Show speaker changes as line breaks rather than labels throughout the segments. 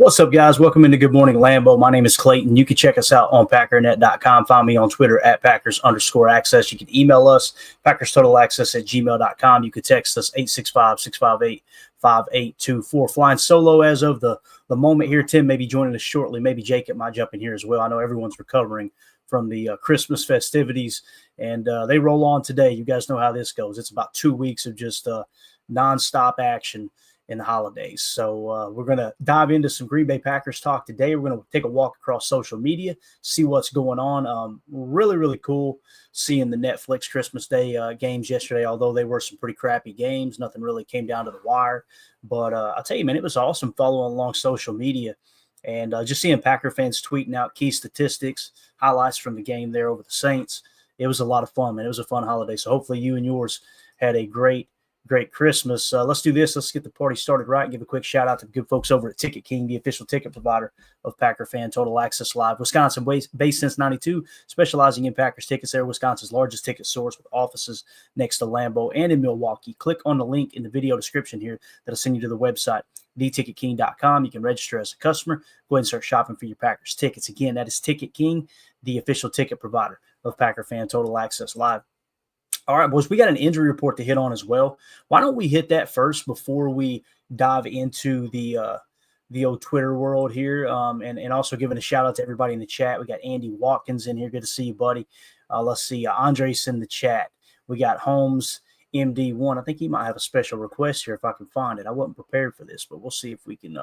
What's up, guys? Welcome into Good Morning Lambeau. My name is Clayton. You can check us out on Packernet.com. Find me on Twitter at Packers_access. You can email us, PackersTotalAccess@gmail.com. You can text us 865-658-5824. Flying solo as of the moment here. Tim may be joining us shortly. Maybe Jacob might jump in here as well. I know everyone's recovering from the Christmas festivities, and they roll on today. You guys know how this goes. It's about 2 weeks of just nonstop action in the holidays. So we're going to dive into some Green Bay Packers talk today. We're going to take a walk across social media, see what's going on. Really cool seeing the Netflix Christmas Day games yesterday, although they were some pretty crappy games. Nothing really came down to the wire. But I'll tell you, man, it was awesome following along social media and just seeing Packer fans tweeting out key statistics, highlights from the game there over the Saints. It was a lot of fun, man. It was a fun holiday. So hopefully you and yours had a great Christmas. Let's do this. Let's get the party started right. Give a quick shout out to the good folks over at Ticket King, the official ticket provider of Packer Fan Total Access Live. Wisconsin based since 92, specializing in Packers tickets. They're Wisconsin's largest ticket source with offices next to Lambeau and in Milwaukee. Click on the link in the video description here that'll send you to the website, theticketking.com. You can register as a customer. Go ahead and start shopping for your Packers tickets. Again, that is Ticket King, the official ticket provider of Packer Fan Total Access Live. All right, boys, we got an injury report to hit on as well. Why don't we hit that first before we dive into the old Twitter world here, and also giving a shout out to everybody in the chat. We got Andy Watkins in here. Good to see you, buddy. Let's see. Andres in the chat. We got Holmes MD1. I think he might have a special request here if I can find it. I wasn't prepared for this, but we'll see if we can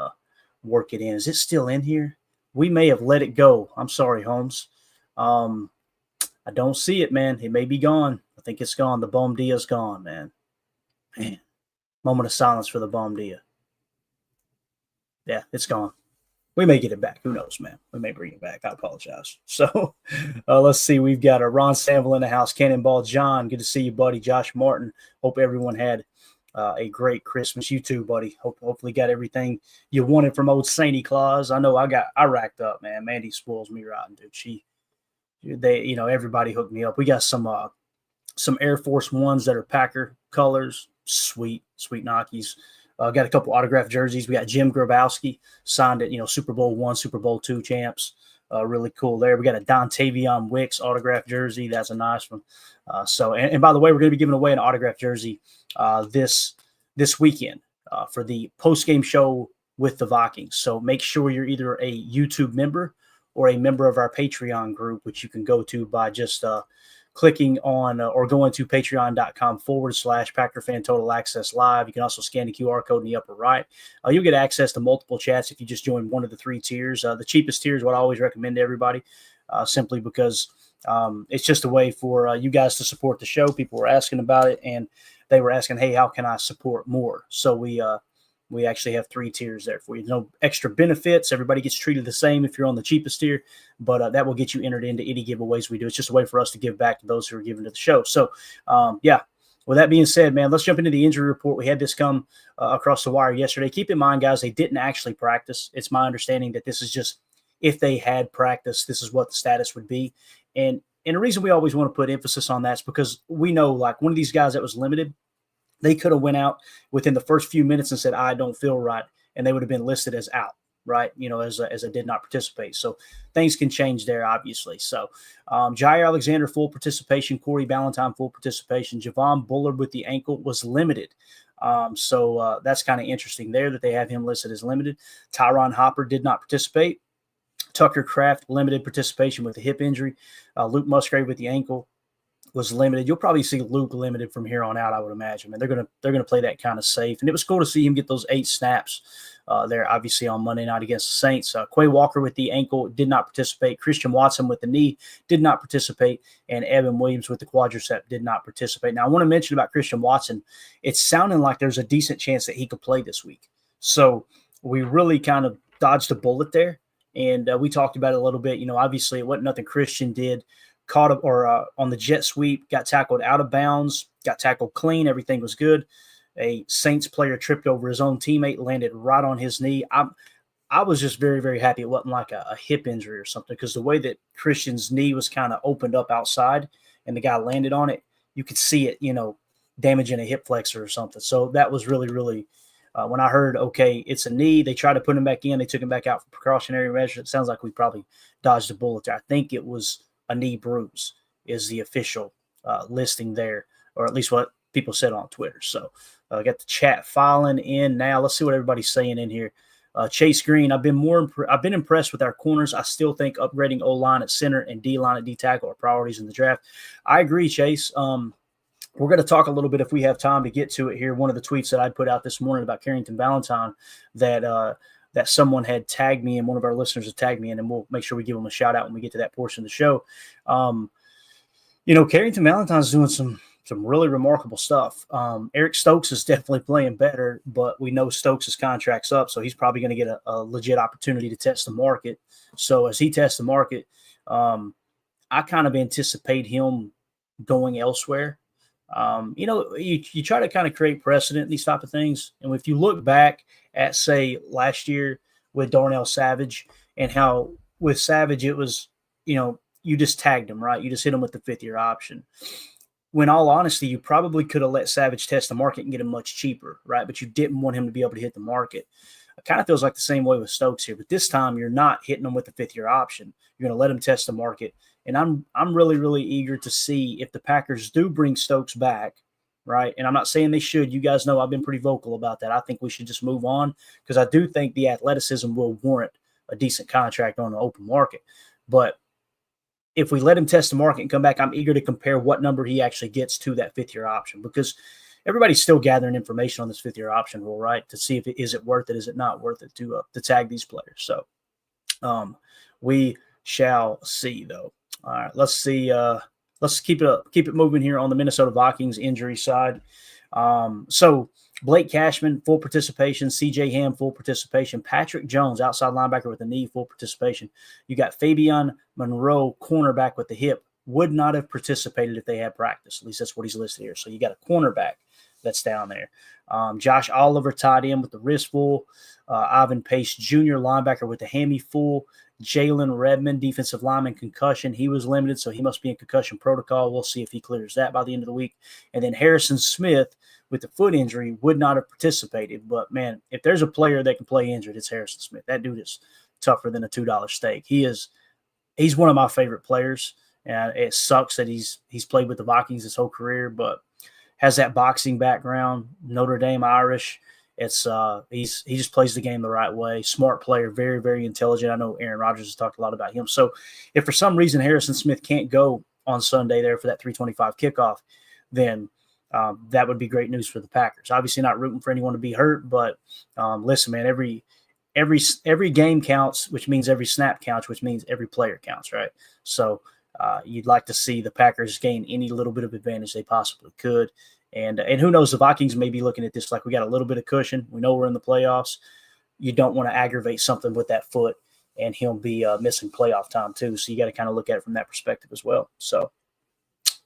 work it in. Is it still in here? We may have let it go. I'm sorry, Holmes. I don't see it, man. It may be gone. I think it's gone. The Bom Dia's gone, man. Moment of silence for the Bom Dia. Yeah, it's gone. We may get it back. Who knows, man? We may bring it back. I apologize. So let's see. We've got a Ron Sample in the house. Cannonball John. Good to see you, buddy. Josh Martin. Hope everyone had a great Christmas. You too, buddy. Hopefully got everything you wanted from old Sainty Claus. I know I racked up, man. Mandy spoils me rotten, dude. Everybody hooked me up. We got some Air Force Ones that are Packer colors. Sweet Nockies. Got a couple autographed jerseys. We got Jim Grabowski signed at, Super Bowl I, Super Bowl II champs. Really cool there. We got a Dontavion Wicks autographed jersey. That's a nice one. And by the way, we're going to be giving away an autographed jersey this weekend for the post-game show with the Vikings. So make sure you're either a YouTube member or a member of our Patreon group, which you can go to by just clicking on or going to patreon.com/Packer Fan Total Access Live. You can also scan the QR code in the upper right. You'll get access to multiple chats if you just join one of the 3 tiers. The cheapest tier is what I always recommend to everybody, simply because it's just a way for you guys to support the show. People were asking about it, and they were asking, hey, how can I support more? So we actually have 3 tiers there for you. No extra benefits. Everybody gets treated the same if you're on the cheapest tier, but that will get you entered into any giveaways we do. It's just a way for us to give back to those who are giving to the show. So, with that being said, man, let's jump into the injury report. We had this come across the wire yesterday. Keep in mind, guys, they didn't actually practice. It's my understanding that this is just if they had practice, this is what the status would be. And the reason we always want to put emphasis on that is because we know, like, one of these guys that was limited, they could have went out within the first few minutes and said, I don't feel right, and they would have been listed as out, right? As a did not participate. So things can change there, obviously. So Jair Alexander, full participation. Corey Ballantyne, full participation. Javon Bullard with the ankle was limited. So that's kind of interesting there that they have him listed as limited. Tyron Hopper did not participate. Tucker Kraft, limited participation with the hip injury. Luke Musgrave with the ankle was limited. You'll probably see Luke limited from here on out, I would imagine. And they're gonna play that kind of safe. And it was cool to see him get those 8 snaps there, obviously on Monday night against the Saints. Quay Walker with the ankle did not participate. Christian Watson with the knee did not participate, and Evan Williams with the quadricep did not participate. Now, I want to mention about Christian Watson. It's sounding like there's a decent chance that he could play this week. So we really kind of dodged a bullet there, and we talked about it a little bit. Obviously it wasn't nothing Christian did. Caught up on the jet sweep, got tackled out of bounds, got tackled clean. Everything was good. A Saints player tripped over his own teammate, landed right on his knee. I was just very, very happy it wasn't like a hip injury or something, because the way that Christian's knee was kind of opened up outside and the guy landed on it, you could see it, damaging a hip flexor or something. So that was really, really When I heard, okay, it's a knee, they tried to put him back in. They took him back out for precautionary measures. It sounds like we probably dodged a bullet there. I think it was a knee bruise is the official listing there, or at least what people said on Twitter. So I got the chat filing in now. Let's see what everybody's saying in here. Chase Green, I've been impressed with our corners. I still think upgrading O-line at center and D-line at D-tackle are priorities in the draft. I agree, Chase. We're going to talk a little bit, if we have time to get to it here. One of the tweets that I put out this morning about Carrington Valentine that someone had tagged me, and one of our listeners had tagged me in, and we'll make sure we give them a shout out when we get to that portion of the show. Carrington Valentine's doing some really remarkable stuff. Eric Stokes is definitely playing better, but we know Stokes' contract's up, so he's probably going to get a legit opportunity to test the market. So as he tests the market, I kind of anticipate him going elsewhere. You try to kind of create precedent in these type of things. And if you look back at, say, last year with Darnell Savage, and how with Savage it was, you just tagged him, right? You just hit him with the 5th-year option. When all honesty, you probably could have let Savage test the market and get him much cheaper, right? But you didn't want him to be able to hit the market. It kind of feels like the same way with Stokes here, but this time you're not hitting him with the 5th-year option. You're going to let him test the market. And I'm really, really eager to see if the Packers do bring Stokes back, right? And I'm not saying they should. You guys know I've been pretty vocal about that. I think we should just move on, because I do think the athleticism will warrant a decent contract on the open market. But if we let him test the market and come back, I'm eager to compare what number he actually gets to that 5th-year option, because everybody's still gathering information on this 5th-year option rule, right? To see if is it worth it, is it not worth it to tag these players. So we shall see, though. All right, let's see. Let's keep it moving here on the Minnesota Vikings injury side. So Blake Cashman, full participation. C.J. Ham, full participation. Patrick Jones, outside linebacker with a knee, full participation. You got Fabian Monroe, cornerback with the hip, would not have participated if they had practice. At least that's what he's listed here. So you got a cornerback that's down there. Josh Oliver, tied in with the wrist full. Ivan Pace Jr., linebacker with the hammy full. Jalen Redmond, defensive lineman, concussion. He was limited, so he must be in concussion protocol. We'll see if he clears that by the end of the week. And then Harrison Smith, with the foot injury, would not have participated. But, man, if there's a player that can play injured, it's Harrison Smith. That dude is tougher than a $2 steak. He's one of my favorite players, and it sucks that he's played with the Vikings his whole career, but has that boxing background, Notre Dame Irish. It's he just plays the game the right way. Smart player, very, very intelligent. I know Aaron Rodgers has talked a lot about him. So if for some reason Harrison Smith can't go on Sunday there for that 3:25 kickoff, then that would be great news for the Packers. Obviously not rooting for anyone to be hurt, but listen, man, every game counts, which means every snap counts, which means every player counts, right? So you'd like to see the Packers gain any little bit of advantage they possibly could. And who knows, the Vikings may be looking at this like we got a little bit of cushion. We know we're in the playoffs. You don't want to aggravate something with that foot, and he'll be missing playoff time too. So you got to kind of look at it from that perspective as well. So,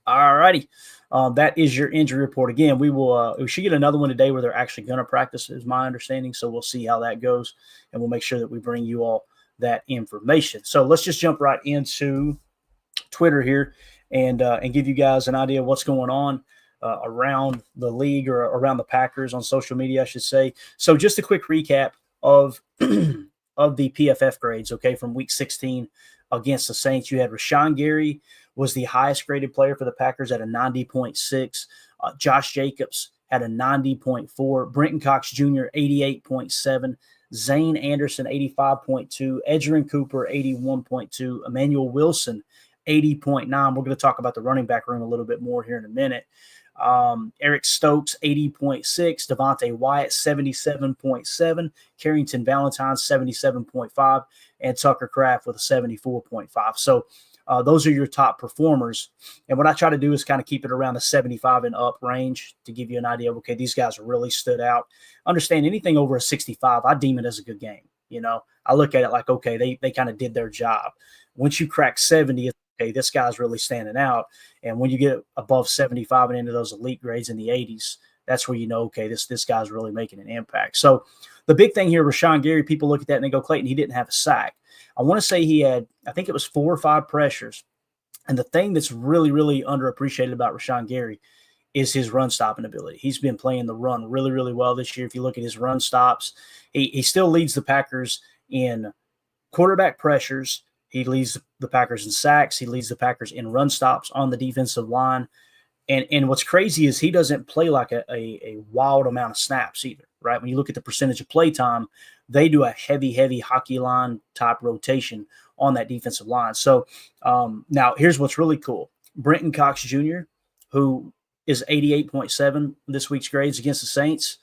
all righty. That is your injury report. Again, we should get another one today where they're actually going to practice, is my understanding. So we'll see how that goes, and we'll make sure that we bring you all that information. So let's just jump right into Twitter here and give you guys an idea of what's going on around the league, or around the Packers on social media, I should say. So just a quick recap of of the PFF grades, okay, from Week 16 against the Saints. You had Rashawn Gary was the highest graded player for the Packers at a 90.6. Josh Jacobs had a 90.4. Brenton Cox Jr., 88.7. Zane Anderson, 85.2. Edgerrin Cooper, 81.2. Emmanuel Wilson, 80.9. We're going to talk about the running back room a little bit more here in a minute. Eric Stokes, 80.6. Devontae Wyatt, 77.7. Carrington Valentine, 77.5. And Tucker Kraft with a 74.5. So those are your top performers. And what I try to do is kind of keep it around the 75 and up range to give you an idea of, okay, these guys really stood out. Understand, anything over a 65, I deem it as a good game. I look at it like, okay, they kind of did their job. Once you crack 70, okay, this guy's really standing out. And when you get above 75 and into those elite grades in the 80s, that's where you know, okay, this guy's really making an impact. So the big thing here, Rashawn Gary, people look at that and they go, Clayton, he didn't have a sack. I want to say he had, I think it was 4 or 5 pressures. And the thing that's really, really underappreciated about Rashawn Gary is his run stopping ability. He's been playing the run really, really well this year. If you look at his run stops, he still leads the Packers in quarterback pressures. He leads the Packers in sacks. He leads the Packers in run stops on the defensive line. And what's crazy is he doesn't play like a wild amount of snaps either, right? When you look at the percentage of play time, they do a heavy hockey line type rotation on that defensive line. So now here's what's really cool. Brenton Cox Jr., who is 88.7 this week's grades against the Saints.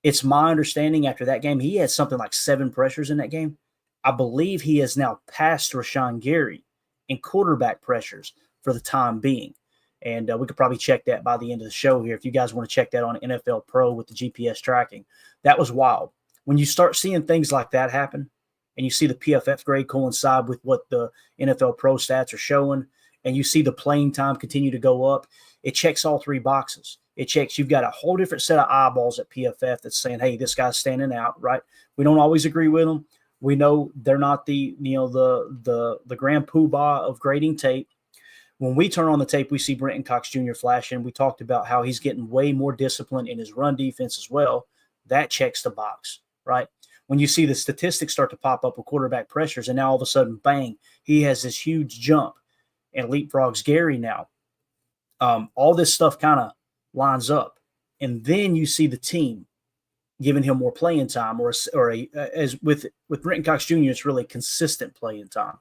It's my understanding after that game, he had something like 7 pressures in that game. I believe he has now passed Rashawn Gary in quarterback pressures for the time being. And we could probably check that by the end of the show here. If you guys want to check that on NFL Pro with the GPS tracking, that was wild. When you start seeing things like that happen and you see the PFF grade coincide with what the NFL Pro stats are showing, and you see the playing time continue to go up, it checks all 3 boxes. It checks you've got a whole different set of eyeballs at PFF that's saying, hey, this guy's standing out, right? We don't always agree with them. We know they're not the grand poobah of grading tape. When we turn on the tape, we see Brenton Cox Jr. flashing. We talked about how he's getting way more discipline in his run defense as well. That checks the box, right? When you see the statistics start to pop up with quarterback pressures, and now all of a sudden, bang, he has this huge jump and leapfrogs Gary now. All this stuff kind of lines up. And then you see the team giving him more playing time, as with Brenton Cox Jr., it's really consistent playing time.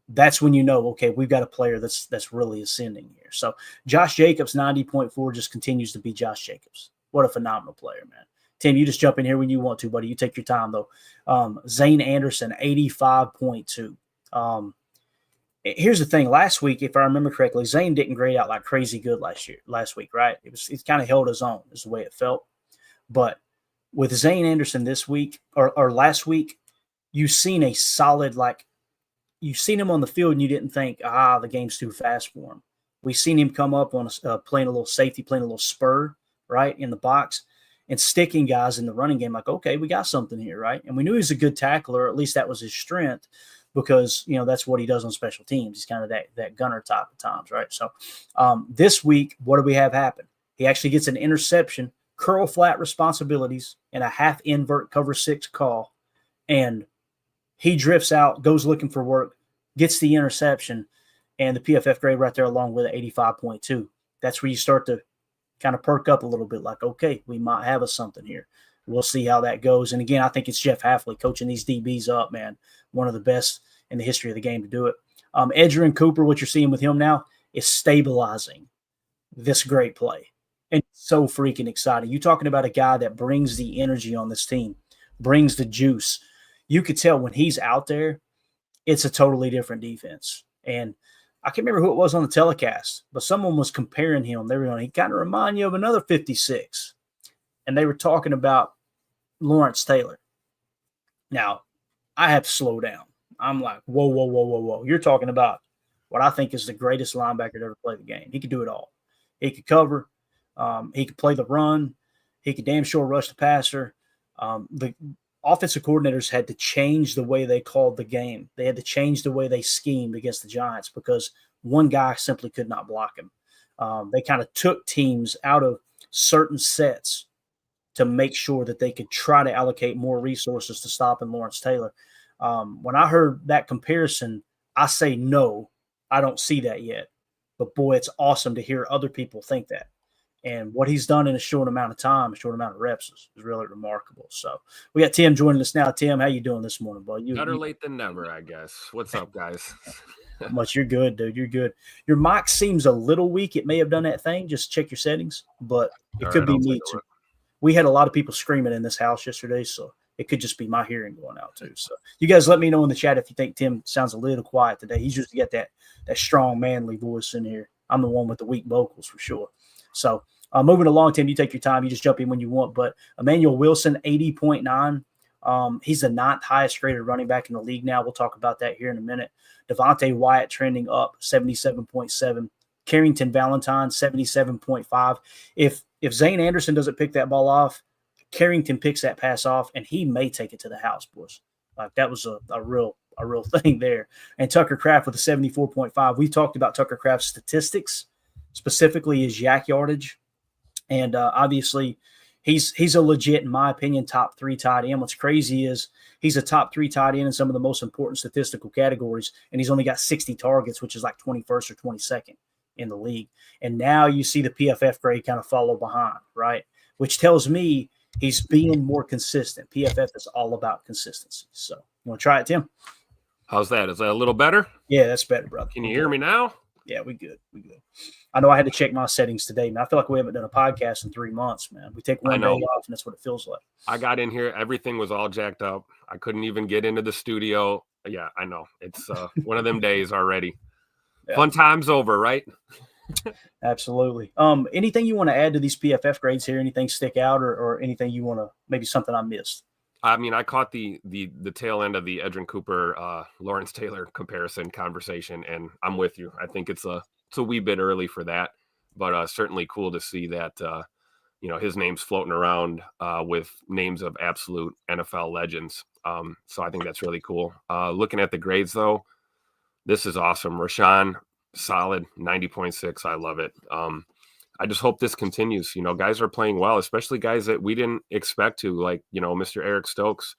That's when you know, okay, we've got a player that's really ascending here. So Josh Jacobs, 90.4, just continues to be Josh Jacobs. What a phenomenal player, man. Tim, you just jump in here when you want to, buddy. You take your time, though. Zane Anderson, 85.2. Here's the thing. Last week, if I remember correctly, Zane didn't grade out like crazy good last week, right? It kind of held his own is the way it felt. But with Zane Anderson this week or last week, you've seen a solid, you've seen him on the field and you didn't think, the game's too fast for him. We've seen him come up on playing a little safety, playing a little spur, right, in the box and sticking guys in the running game like, okay, we got something here, right? And we knew he was a good tackler, or at least that was his strength because, that's what he does on special teams. He's kind of that gunner type at times, right? So this week, what do we have happen? He actually gets an interception, curl flat responsibilities, and a half invert cover 6 call, and he drifts out, goes looking for work, gets the interception, and the PFF grade right there along with it, 85.2. That's where you start to kind of perk up a little bit like, okay, we might have something here. We'll see how that goes. And again, I think it's Jeff Hafley coaching these DBs up, man. One of the best in the history of the game to do it. Edgerrin Cooper, what you're seeing with him now is stabilizing this great play. And it's so freaking exciting. You're talking about a guy that brings the energy on this team, brings the juice. You could tell when he's out there, it's a totally different defense. And I can't remember who it was on the telecast, but someone was comparing him. They were going, he kind of remind you of another 56. And they were talking about Lawrence Taylor. Now, I have to slow down. I'm like, whoa. You're talking about what I think is the greatest linebacker to ever play the game. He could do it all. He could cover. He could play the run. He could damn sure rush the passer. The offensive coordinators had to change the way they called the game. They had to change the way they schemed against the Giants because one guy simply could not block him. They kind of took teams out of certain sets to make sure that they could try to allocate more resources to stopping Lawrence Taylor. When I heard that comparison, I say no, I don't see that yet. But, boy, it's awesome to hear other people think that. And what he's done in a short amount of time, a short amount of reps is really remarkable. So we got Tim joining us now. Tim, how you doing this morning, bud?
Better late than never, I guess. What's up, guys?
Much. You're good, dude. You're good. Your mic seems a little weak. It may have done that thing. Just check your settings. But it could be me, too. We had a lot of people screaming in this house yesterday, so it could just be my hearing going out, too. So you guys let me know in the chat if you think Tim sounds a little quiet today. He's usually got that strong, manly voice in here. I'm the one with the weak vocals for sure. So moving along, Tim, you take your time. You just jump in when you want. But Emmanuel Wilson, 80.9. He's the 9th highest graded running back in the league now. We'll talk about that here in a minute. Devontae Wyatt trending up, 77.7. Carrington Valentine, 77.5. If Zane Anderson doesn't pick that ball off, Carrington picks that pass off, and he may take it to the house, boys. Like that was a real thing there. And Tucker Kraft with a 74.5. We talked about Tucker Kraft's statistics. specifically his yak yardage. And obviously, he's a legit, in my opinion, top 3 tight end. What's crazy is he's a top 3 tight end in some of the most important statistical categories, and he's only got 60 targets, which is like 21st or 22nd in the league. And now you see the PFF grade kind of follow behind, right? Which tells me he's being more consistent. PFF is all about consistency. So you want to try it, Tim?
How's that? Is that a little better?
Yeah, that's better, brother.
Can you hear me now?
Yeah, we good. I know I had to check my settings today, man. I feel like we haven't done a podcast in 3 months, man. We take one day off, and that's what it feels like.
I got in here. Everything was all jacked up. I couldn't even get into the studio. Yeah, I know. It's one of them days already. Yeah. Fun time's over, right?
Absolutely. Anything you want to add to these PFF grades here? Anything stick out or anything you want to – maybe something I missed?
I mean, I caught the tail end of the Edgerrin Cooper, Lawrence Taylor comparison conversation, and I'm with you. I think it's a wee bit early for that, but certainly cool to see that his name's floating around with names of absolute NFL legends. So I think that's really cool. Looking at the grades though, this is awesome. Rashawn, solid 90.6. I love it. I just hope this continues. Guys are playing well, especially guys that we didn't expect to, like, Mr. Eric Stokes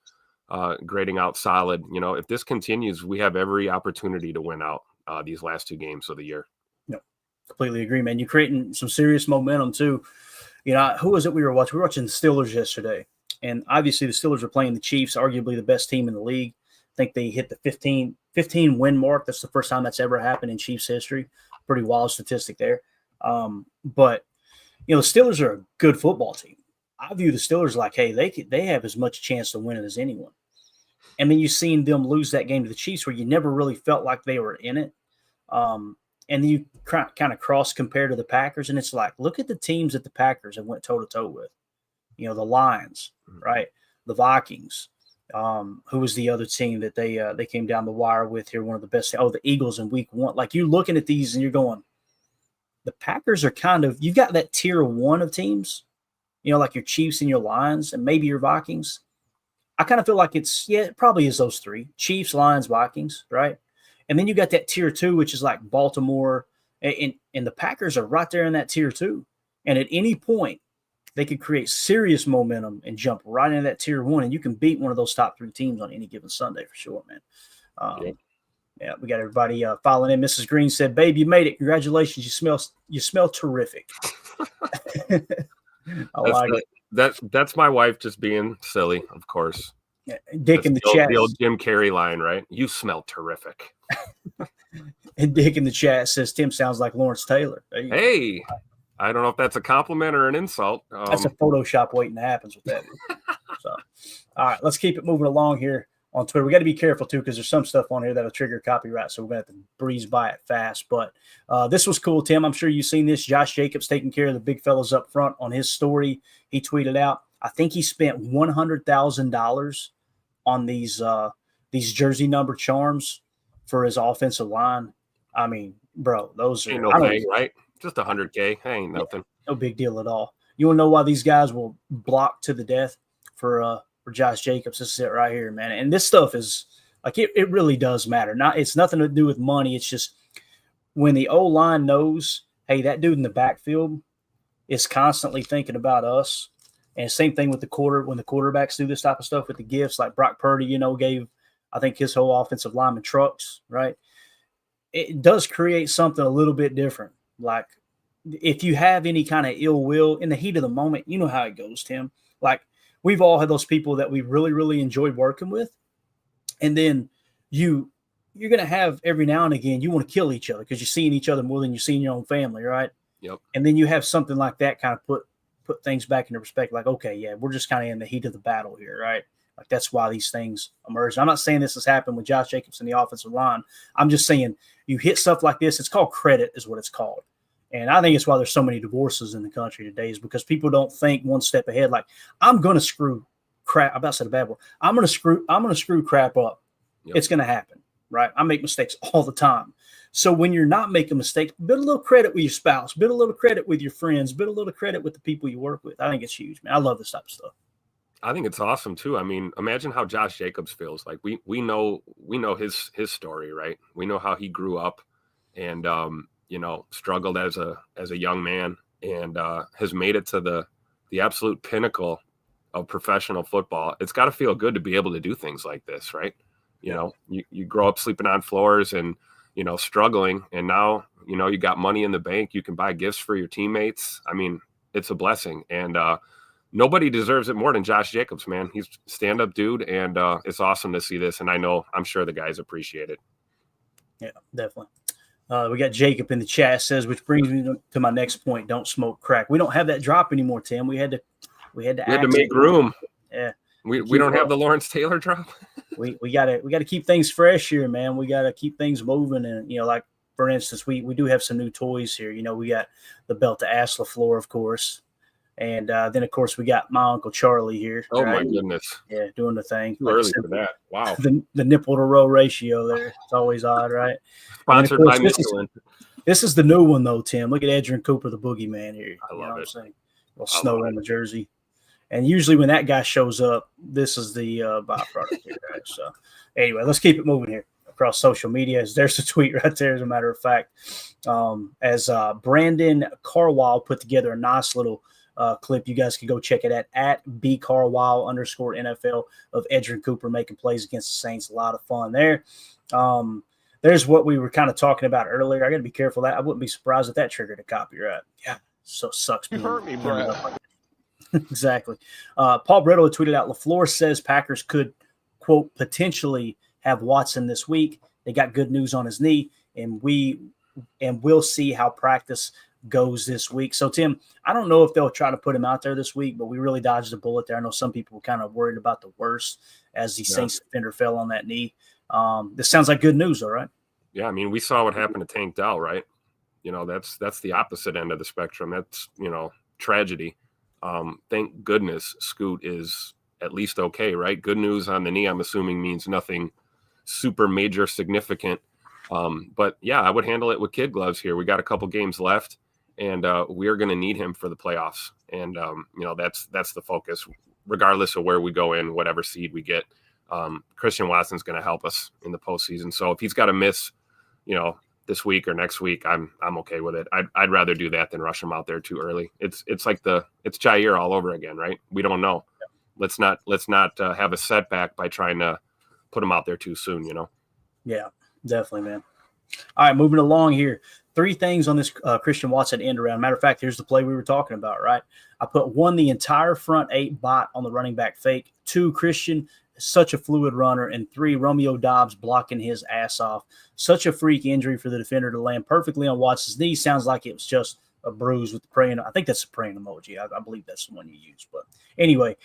grading out solid. If this continues, we have every opportunity to win out these last 2 games of the year.
No, completely agree, man. You're creating some serious momentum too. Who was it we were watching? We were watching the Steelers yesterday, and obviously the Steelers are playing the Chiefs, arguably the best team in the league. I think they hit the 15 win mark. That's the first time that's ever happened in Chiefs history. Pretty wild statistic there. But the Steelers are a good football team. I view the Steelers like, hey, they have as much chance to win it as anyone. And then you've seen them lose that game to the Chiefs where you never really felt like they were in it. And then you kind of cross compare to the Packers, and it's like, look at the teams that the Packers have went toe to toe with. The Lions, right? The Vikings. Who was the other team that they came down the wire with here? One of the best. Oh, the Eagles in week 1. Like, you're looking at these and you're going, the Packers are kind of – you've got that tier 1 of teams, like your Chiefs and your Lions and maybe your Vikings. I kind of feel like it probably is those 3, Chiefs, Lions, Vikings, right? And then you got that tier 2, which is like Baltimore, and the Packers are right there in that tier 2. And at any point, they could create serious momentum and jump right into that tier 1, and you can beat one of those top 3 teams on any given Sunday for sure, man. Yeah, we got everybody filing in. Mrs. Green said, "Babe, you made it. Congratulations. You smell terrific." I like it.
That's my wife just being silly, of course.
Yeah, Dick in the chat.
The old Jim Carrey line, right? You smell terrific.
And Dick in the chat says, "Tim sounds like Lawrence Taylor."
Hey, I don't know if that's a compliment or an insult.
That's a Photoshop waiting to happen with that. So, all right, let's keep it moving along here on Twitter. We got to be careful too, because there's some stuff on here that'll trigger copyright, so we're gonna have to breeze by it fast. But this was cool, Tim. I'm sure you've seen this. Josh Jacobs taking care of the big fellas up front on his story. He tweeted out, I think he spent $100,000 on these jersey number charms for his offensive line. I mean, bro, those
ain't
are
no thing, right? Just $100K. Ain't nothing.
No big deal at all. You want to know why these guys will block to the death for Josh Jacobs? This is it right here, man. And this stuff is like it really does matter. It's nothing to do with money. It's just when the O-line knows, hey, that dude in the backfield is constantly thinking about us. And same thing with when the quarterbacks do this type of stuff with the gifts, like Brock Purdy, gave, I think, his whole offensive lineman trucks, right? It does create something a little bit different. Like, if you have any kind of ill will in the heat of the moment, you know how it goes, Tim. Like, we've all had those people that we really, really enjoyed working with. And then you're going to have every now and again, you want to kill each other because you're seeing each other more than you're seeing your own family, right?
Yep. And
then you have something like that kind of put things back into perspective. Like, okay, yeah, we're just kind of in the heat of the battle here, right? Like, that's why these things emerge. I'm not saying this has happened with Josh Jacobs in the offensive line. I'm just saying you hit stuff like this. It's called credit is what it's called. And I think it's why there's so many divorces in the country today, is because people don't think one step ahead. Like, I'm going to screw crap. I'm about to say a bad word. I'm going to screw crap up. Yep. It's going to happen, right? I make mistakes all the time. So when you're not making mistakes, build a little credit with your spouse, build a little credit with your friends, build a little credit with the people you work with. I think it's huge, man. I love this type of stuff.
I think it's awesome too. I mean, imagine how Josh Jacobs feels. Like, we know his story, right? We know how he grew up, and struggled as a young man and has made it to the absolute pinnacle of professional football. It's got to feel good to be able to do things like this, right? You grow up sleeping on floors and, struggling. And now, you got money in the bank. You can buy gifts for your teammates. I mean, it's a blessing. And nobody deserves it more than Josh Jacobs, man. He's a stand-up dude. And it's awesome to see this. And I'm sure the guys appreciate it.
Yeah, definitely. We got Jacob in the chat says, which brings me to my next point. Don't smoke crack. We don't have that drop anymore, Tim. We had to
make room.
Yeah.
We don't have the Lawrence Taylor drop.
we gotta keep things fresh here, man. We gotta keep things moving. And like for instance, we do have some new toys here. We got the belt to ass LaFleur, of course. And then of course we got my Uncle Charlie here.
Oh
right?
my goodness.
Yeah, doing the thing.
Too early for that. Wow.
The nipple to row ratio there. It's always odd, right?
Sponsored by Michelin.
This is the new one though, Tim. Look at Edgerrin Cooper, the boogeyman here.
I love it.
A little snow on the jersey. And usually when that guy shows up, this is the byproduct here, right? So anyway, let's keep it moving here across social media. There's a tweet right there, as a matter of fact. As Brandon Carwile put together a nice little clip. You guys can go check it at @bcarwile_NFL of Edgerrin Cooper making plays against the Saints. A lot of fun there. There's what we were kind of talking about earlier. I got to be careful that I wouldn't be surprised if that triggered a copyright. Yeah, so sucks.
You hurt me, bro.
Exactly. Paul Brittle tweeted out, LaFleur says Packers could, quote, potentially have Watson this week. They got good news on his knee, and we'll see how practice goes this week. So, Tim, I don't know if they'll try to put him out there this week, but we really dodged a bullet there. I know some people were kind of worried about the worst as the Saints defender fell on that knee. This sounds like good news, all right?
Yeah, I mean, we saw what happened to Tank Dell, right? That's the opposite end of the spectrum. That's, tragedy. Thank goodness Scoot is at least okay, right? Good news on the knee, I'm assuming, means nothing super major significant. But yeah, I would handle it with kid gloves here. We got a couple games left, and we are going to need him for the playoffs. And that's the focus, regardless of where we go in, whatever seed we get. Christian Watson's going to help us in the postseason. So if he's got to miss, this week or next week, I'm okay with it. I'd rather do that than rush him out there too early. It's like it's Jair all over again, right? We don't know. Let's not have a setback by trying to put him out there too soon.
Yeah, definitely, man. All right, moving along here. 3 things on this Christian Watson end around. Matter of fact, here's the play we were talking about, right? I put 1, the entire front 8 bot on the running back fake. 2, Christian, such a fluid runner. And 3, Romeo Doubs blocking his ass off. Such a freak injury for the defender to land perfectly on Watson's knee. Sounds like it was just a bruise with the praying. I think that's a praying emoji. I believe that's the one you use. But anyway,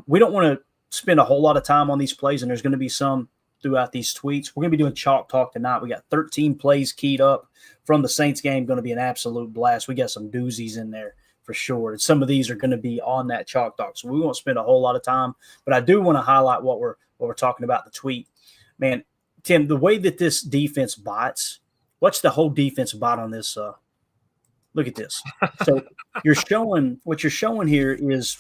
we don't want to spend a whole lot of time on these plays, and there's going to be some throughout these tweets. We're going to be doing Chalk Talk tonight. We got 13 plays keyed up from the Saints game. Going to be an absolute blast. We got some doozies in there for sure. And some of these are going to be on that Chalk Talk. So we won't spend a whole lot of time, but I do want to highlight what we're talking about, the tweet. Man, Tim, the way that this defense bots, watch the whole defense bot on this. Look at this. So what you're showing here is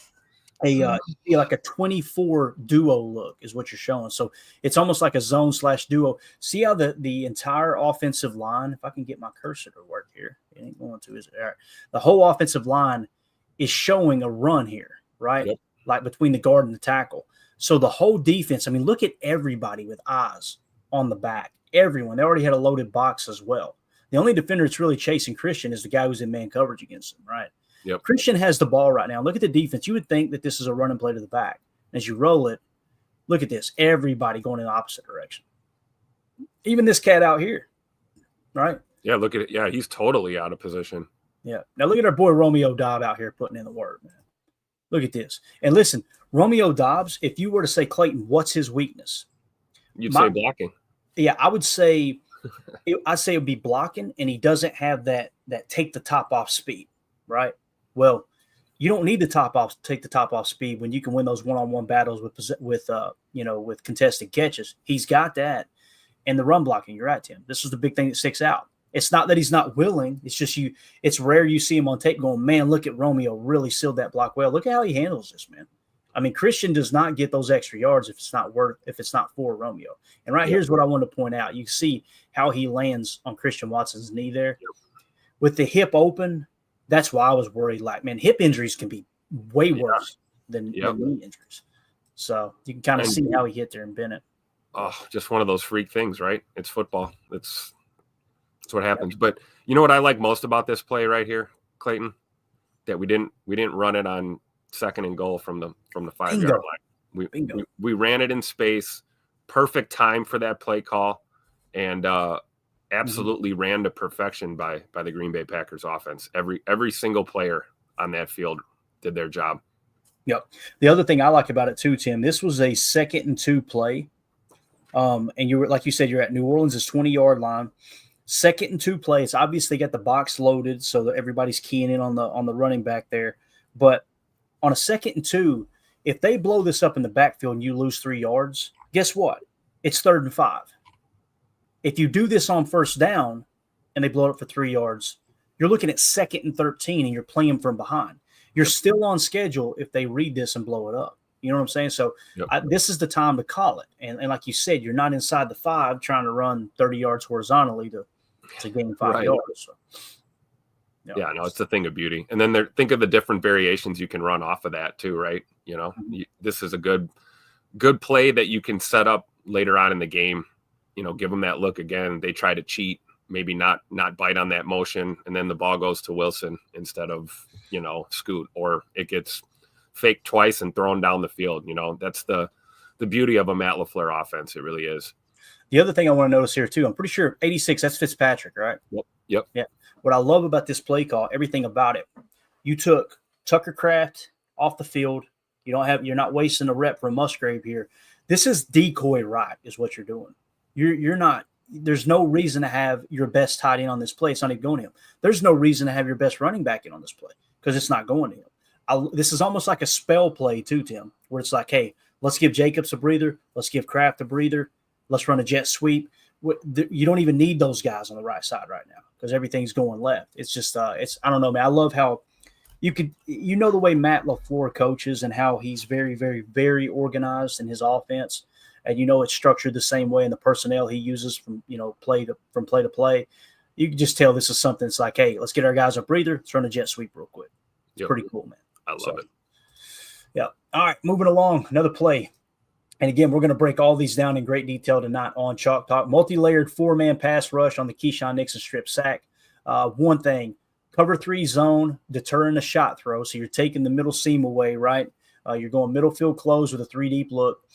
like a 24 duo look is what you're showing. So it's almost like a zone/duo. See how the entire offensive line, if I can get my cursor to work here, it ain't going to, is it? All right. The whole offensive line is showing a run here, right?
Yep.
Like between the guard and the tackle. So the whole defense, I mean, look at everybody with eyes on the back. Everyone. They already had a loaded box as well. The only defender that's really chasing Christian is the guy who's in man coverage against him, right?
Yep.
Christian has the ball right now. Look at the defense. You would think that this is a running play to the back. As you roll it, look at this. Everybody going in the opposite direction. Even this cat out here, right?
Yeah, look at it. Yeah, he's totally out of position.
Yeah. Now look at our boy Romeo Doubs out here putting in the work, man. Look at this. And listen, Romeo Doubs, if you were to say, Clayton, what's his weakness?
You'd say blocking.
Yeah, I would say it would be blocking, and he doesn't have that take the top off speed, right? Well, you don't need take the top off speed when you can win those one-on-one battles with contested catches. He's got that. And the run blocking, you're right, Tim. This is the big thing that sticks out. It's not that he's not willing. It's just it's rare you see him on tape going, man, look at Romeo really sealed that block well. Look at how he handles this, man. I mean, Christian does not get those extra yards if it's not for Romeo. And here's what I want to point out. You see how he lands on Christian Watson's knee there. with the hip open, that's why I was worried. Like, man, hip injuries can be way worse than knee injuries. So you can kind of see how he hit there and bent it.
Oh, just one of those freak things, right? It's football. That's what happens. But you know what I like most about this play right here, Clayton? That we didn't run it on 2nd and goal from the 5-yard line. We ran it in space. Perfect time for that play call, and absolutely ran to perfection by the Green Bay Packers offense. Every single player on that field did their job.
Yep. The other thing I like about it too, Tim, this was a 2nd and 2 play. And you were, like you said, you're at New Orleans' 20-yard line. 2nd and 2 plays. Obviously got the box loaded so that everybody's keying in on the running back there. But on a 2nd and 2, if they blow this up in the backfield and you lose 3 yards, guess what? It's 3rd and 5. If you do this on 1st down and they blow it up for 3 yards, you're looking at 2nd and 13 and you're playing from behind. You're still on schedule if they read this and blow it up. You know what I'm saying? So this is the time to call it. And like you said, you're not inside the 5 trying to run 30 yards horizontally to gain 5 yards. So,
yeah, no, it's a thing of beauty. And then think of the different variations you can run off of that too, right? You know, this is a good play that you can set up later on in the game. You know, give them that look again. They try to cheat, maybe not bite on that motion, and then the ball goes to Wilson instead of, you know, Scoot, or it gets faked twice and thrown down the field. You know, that's the beauty of a Matt LaFleur offense. It really is.
The other thing I want to notice here too, I'm pretty sure 86, that's Fitzpatrick, right?
Yep.
Yeah. What I love about this play call, everything about it, you took Tucker Kraft off the field. You're not wasting a rep for Musgrave here. This is decoy right, is what you're doing. You're not. There's no reason to have your best tight end on this play. It's not even going to him. There's no reason to have your best running back in on this play because it's not going to him. This is almost like a spell play too, Tim, where it's like, hey, let's give Jacobs a breather. Let's give Kraft a breather. Let's run a jet sweep. You don't even need those guys on the right side right now because everything's going left. It's just, I don't know, man. I love how the way Matt LaFleur coaches and how he's very, very, very organized in his offense. And, it's structured the same way in the personnel he uses from play to play. You can just tell this is something that's like, hey, let's get our guys a breather. Let's run a jet sweep real quick. It's pretty cool, man.
I love it.
Yeah. All right, moving along. Another play. And again, we're going to break all these down in great detail tonight on Chalk Talk. Multi-layered 4-man pass rush on the Keyshawn Nixon strip sack. One thing, cover 3 zone, deterring the shot throw. So you're taking the middle seam away, right? You're going middle field close with a 3-deep look.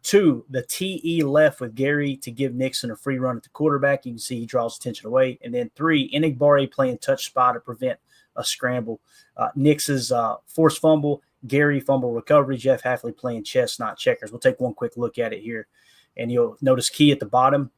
2, the TE left with Gary to give Nixon a free run at the quarterback. You can see he draws attention away. And then 3, Enigbare playing touch spot to prevent a scramble. Nix's forced fumble, Gary fumble recovery, Jeff Hafley playing chess, not checkers. We'll take one quick look at it here. And you'll notice Key at the bottom.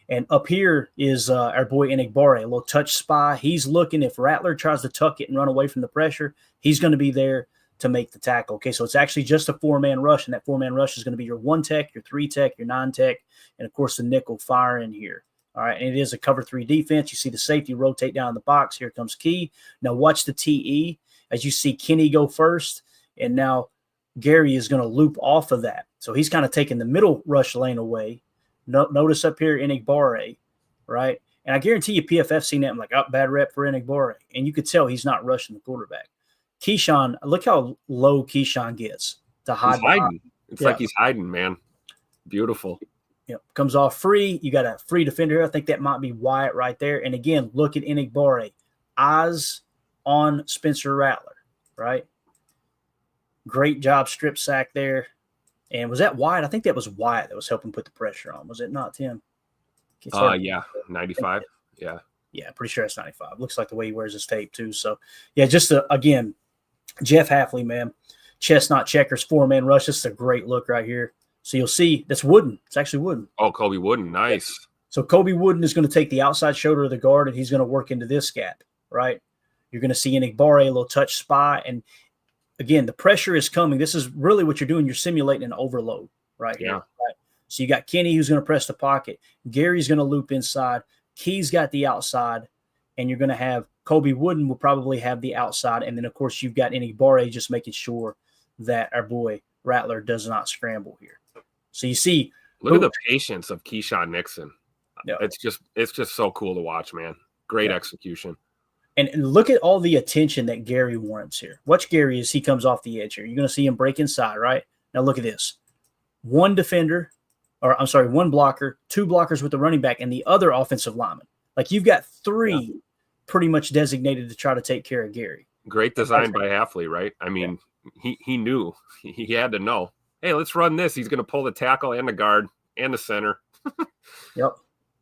And up here is our boy Enigbare, a little touch spy. He's looking. If Rattler tries to tuck it and run away from the pressure, he's going to be there to make the tackle. Okay, so it's actually just a 4-man rush, and that 4-man rush is going to be your 1 tech, your 3 tech, your 9 tech, and, of course, the nickel fire in here. All right, and it is a cover 3 defense. You see the safety rotate down in the box. Here comes Key. Now watch the TE as you see Kenny go first, and now Gary is going to loop off of that. So he's kind of taking the middle rush lane away. Notice up here Enigbare, right? And I guarantee you PFF seen that and like, bad rep for Enigbare. And you could tell he's not rushing the quarterback. Keyshawn, look how low Keyshawn gets to hide.
He's hiding. It's like he's hiding, man. Beautiful.
Comes off free. You got a free defender here. I think that might be Wyatt right there. And again, look at Enigbare. Eyes on Spencer Rattler, right? Great job strip sack there. And was that Wyatt? I think that was Wyatt that was helping put the pressure on. Was it not, Tim?
Yeah, 95. Yeah.
Yeah, pretty sure it's 95. Looks like the way he wears his tape too. So, yeah, just again, Jeff Hafley, man. Chestnut checkers, 4-man rush. This is a great look right here. So you'll see that's Wooden. It's actually Wooden.
Oh, Kobe Wooden. Nice.
So Kobe Wooden is going to take the outside shoulder of the guard, and he's going to work into this gap, right? You're going to see Enigbare, a little touch spy. And, again, the pressure is coming. This is really what you're doing. You're simulating an overload right here. Right? So you got Kenny who's going to press the pocket. Gary's going to loop inside. Key's got the outside. And you're going to have Kobe Wooden will probably have the outside. And then, of course, you've got Enigbare just making sure that our boy Rattler does not scramble here. So you see.
Look at the patience of Keyshawn Nixon. Yeah. It's just so cool to watch, man. Great execution.
And look at all the attention that Gary warrants here. Watch Gary as he comes off the edge here. You're going to see him break inside, right? Now look at this. One blocker, two blockers with the running back, and the other offensive lineman. Like you've got three pretty much designated to try to take care of Gary.
Great design by Hafley, right? I mean, he knew. He had to know. Hey, let's run this. He's going to pull the tackle and the guard and the center.
Yep.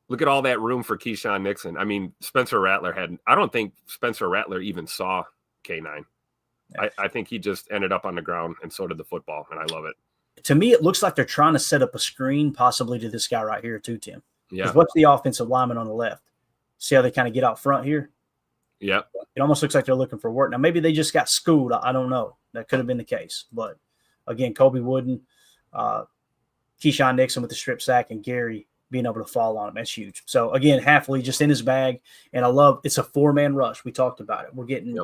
Look at all that room for Keyshawn Nixon. I mean, Spencer Rattler I don't think Spencer Rattler even saw K9. I think he just ended up on the ground, and so did the football, and I love it.
To me, it looks like they're trying to set up a screen possibly to this guy right here too, Tim.
Yeah.
What's the offensive lineman on the left? See how they kind of get out front here?
Yeah.
It almost looks like they're looking for work. Now, maybe they just got schooled. I don't know. That could have been the case. But, again, Kobe Wooden, Keyshawn Nixon with the strip sack, and Gary being able to fall on him. That's huge. So, again, Hafley just in his bag. And I love it's a four-man rush. We talked about it. We're getting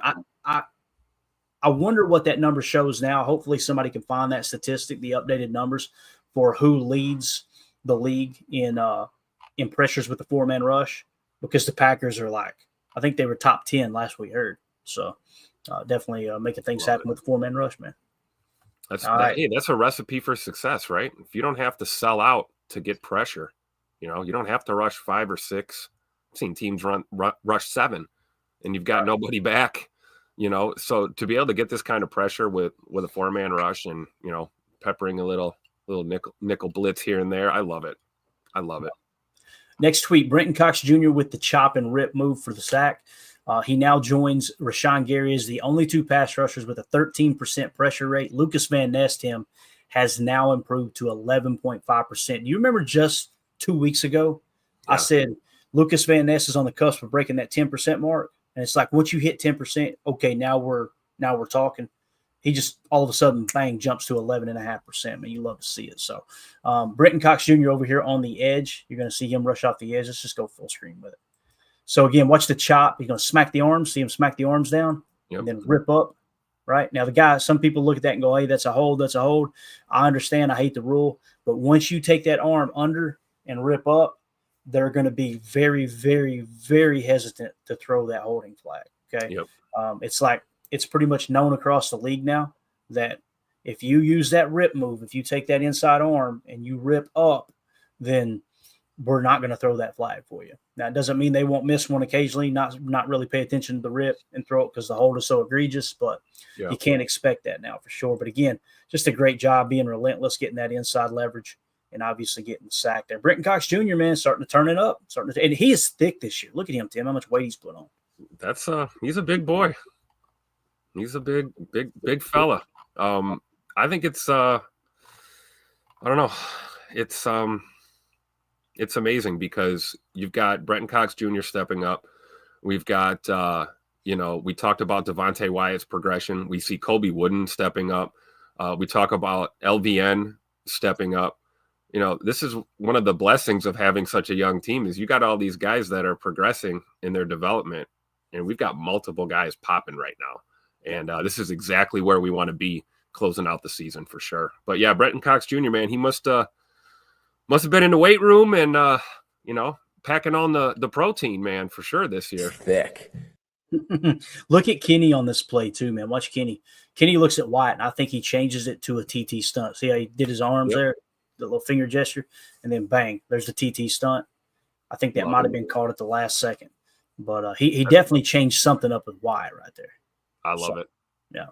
I wonder what that number shows now. Hopefully somebody can find that statistic, the updated numbers for who leads the league in pressures with the four-man rush, because the Packers are I think they were top 10 last we heard. So definitely making things happen with the four-man rush, man.
Hey, that's a recipe for success, right? If you don't have to sell out to get pressure, you don't have to rush 5 or 6. I've seen teams rush 7, and you've got nobody back. So to be able to get this kind of pressure with a four-man rush and, peppering a little nickel blitz here and there, I love it. I love it.
Next tweet, Brenton Cox Jr. with the chop and rip move for the sack. He now joins Rashawn Gary as the only 2 pass rushers with a 13% pressure rate. Lucas Van Ness, Tim, has now improved to 11.5%. Do you remember just 2 weeks ago, I said Lucas Van Ness is on the cusp of breaking that 10% mark? And it's like once you hit 10%, okay, now we're talking. He just all of a sudden, bang, jumps to 11.5%. Man, you love to see it. So Brenton Cox Jr. over here on the edge. You're going to see him rush off the edge. Let's just go full screen with it. So, again, watch the chop. He's going to smack the arms. See him smack the arms down and then rip up. Right? Now, the guy, some people look at that and go, hey, that's a hold. That's a hold. I understand. I hate the rule. But once you take that arm under and rip up, they're going to be very, very, very hesitant to throw that holding flag. Okay. Yep. It's pretty much known across the league now that if you use that rip move, if you take that inside arm and you rip up, then we're not going to throw that flag for you. Now, it doesn't mean they won't miss one occasionally, not really pay attention to the rip and throw it because the hold is so egregious, but you can't expect that now for sure. But again, just a great job being relentless, getting that inside leverage, and obviously getting the sack there. Brenton Cox Jr., man, starting to turn it up. And he is thick this year. Look at him, Tim, how much weight he's put on.
That's he's a big boy. He's a big fella. I think it's I don't know. It's amazing because you've got Brenton Cox Jr. stepping up. We've got we talked about Devontae Wyatt's progression. We see Kobe Wooden stepping up. We talk about LVN stepping up. This is one of the blessings of having such a young team is you got all these guys that are progressing in their development, and we've got multiple guys popping right now. And this is exactly where we want to be closing out the season for sure. But yeah, Brenton Cox Jr., man, he must have been in the weight room and packing on the protein, man, for sure this year.
Thick.
Look at Kenny on this play too, man. Watch Kenny. Kenny looks at Wyatt, and I think he changes it to a TT stunt. See how he did his arms there, the little finger gesture, and then bang, there's the TT stunt. I think that might have been called at the last second, but he definitely changed something up with Wyatt right there.
I love it.
Yeah.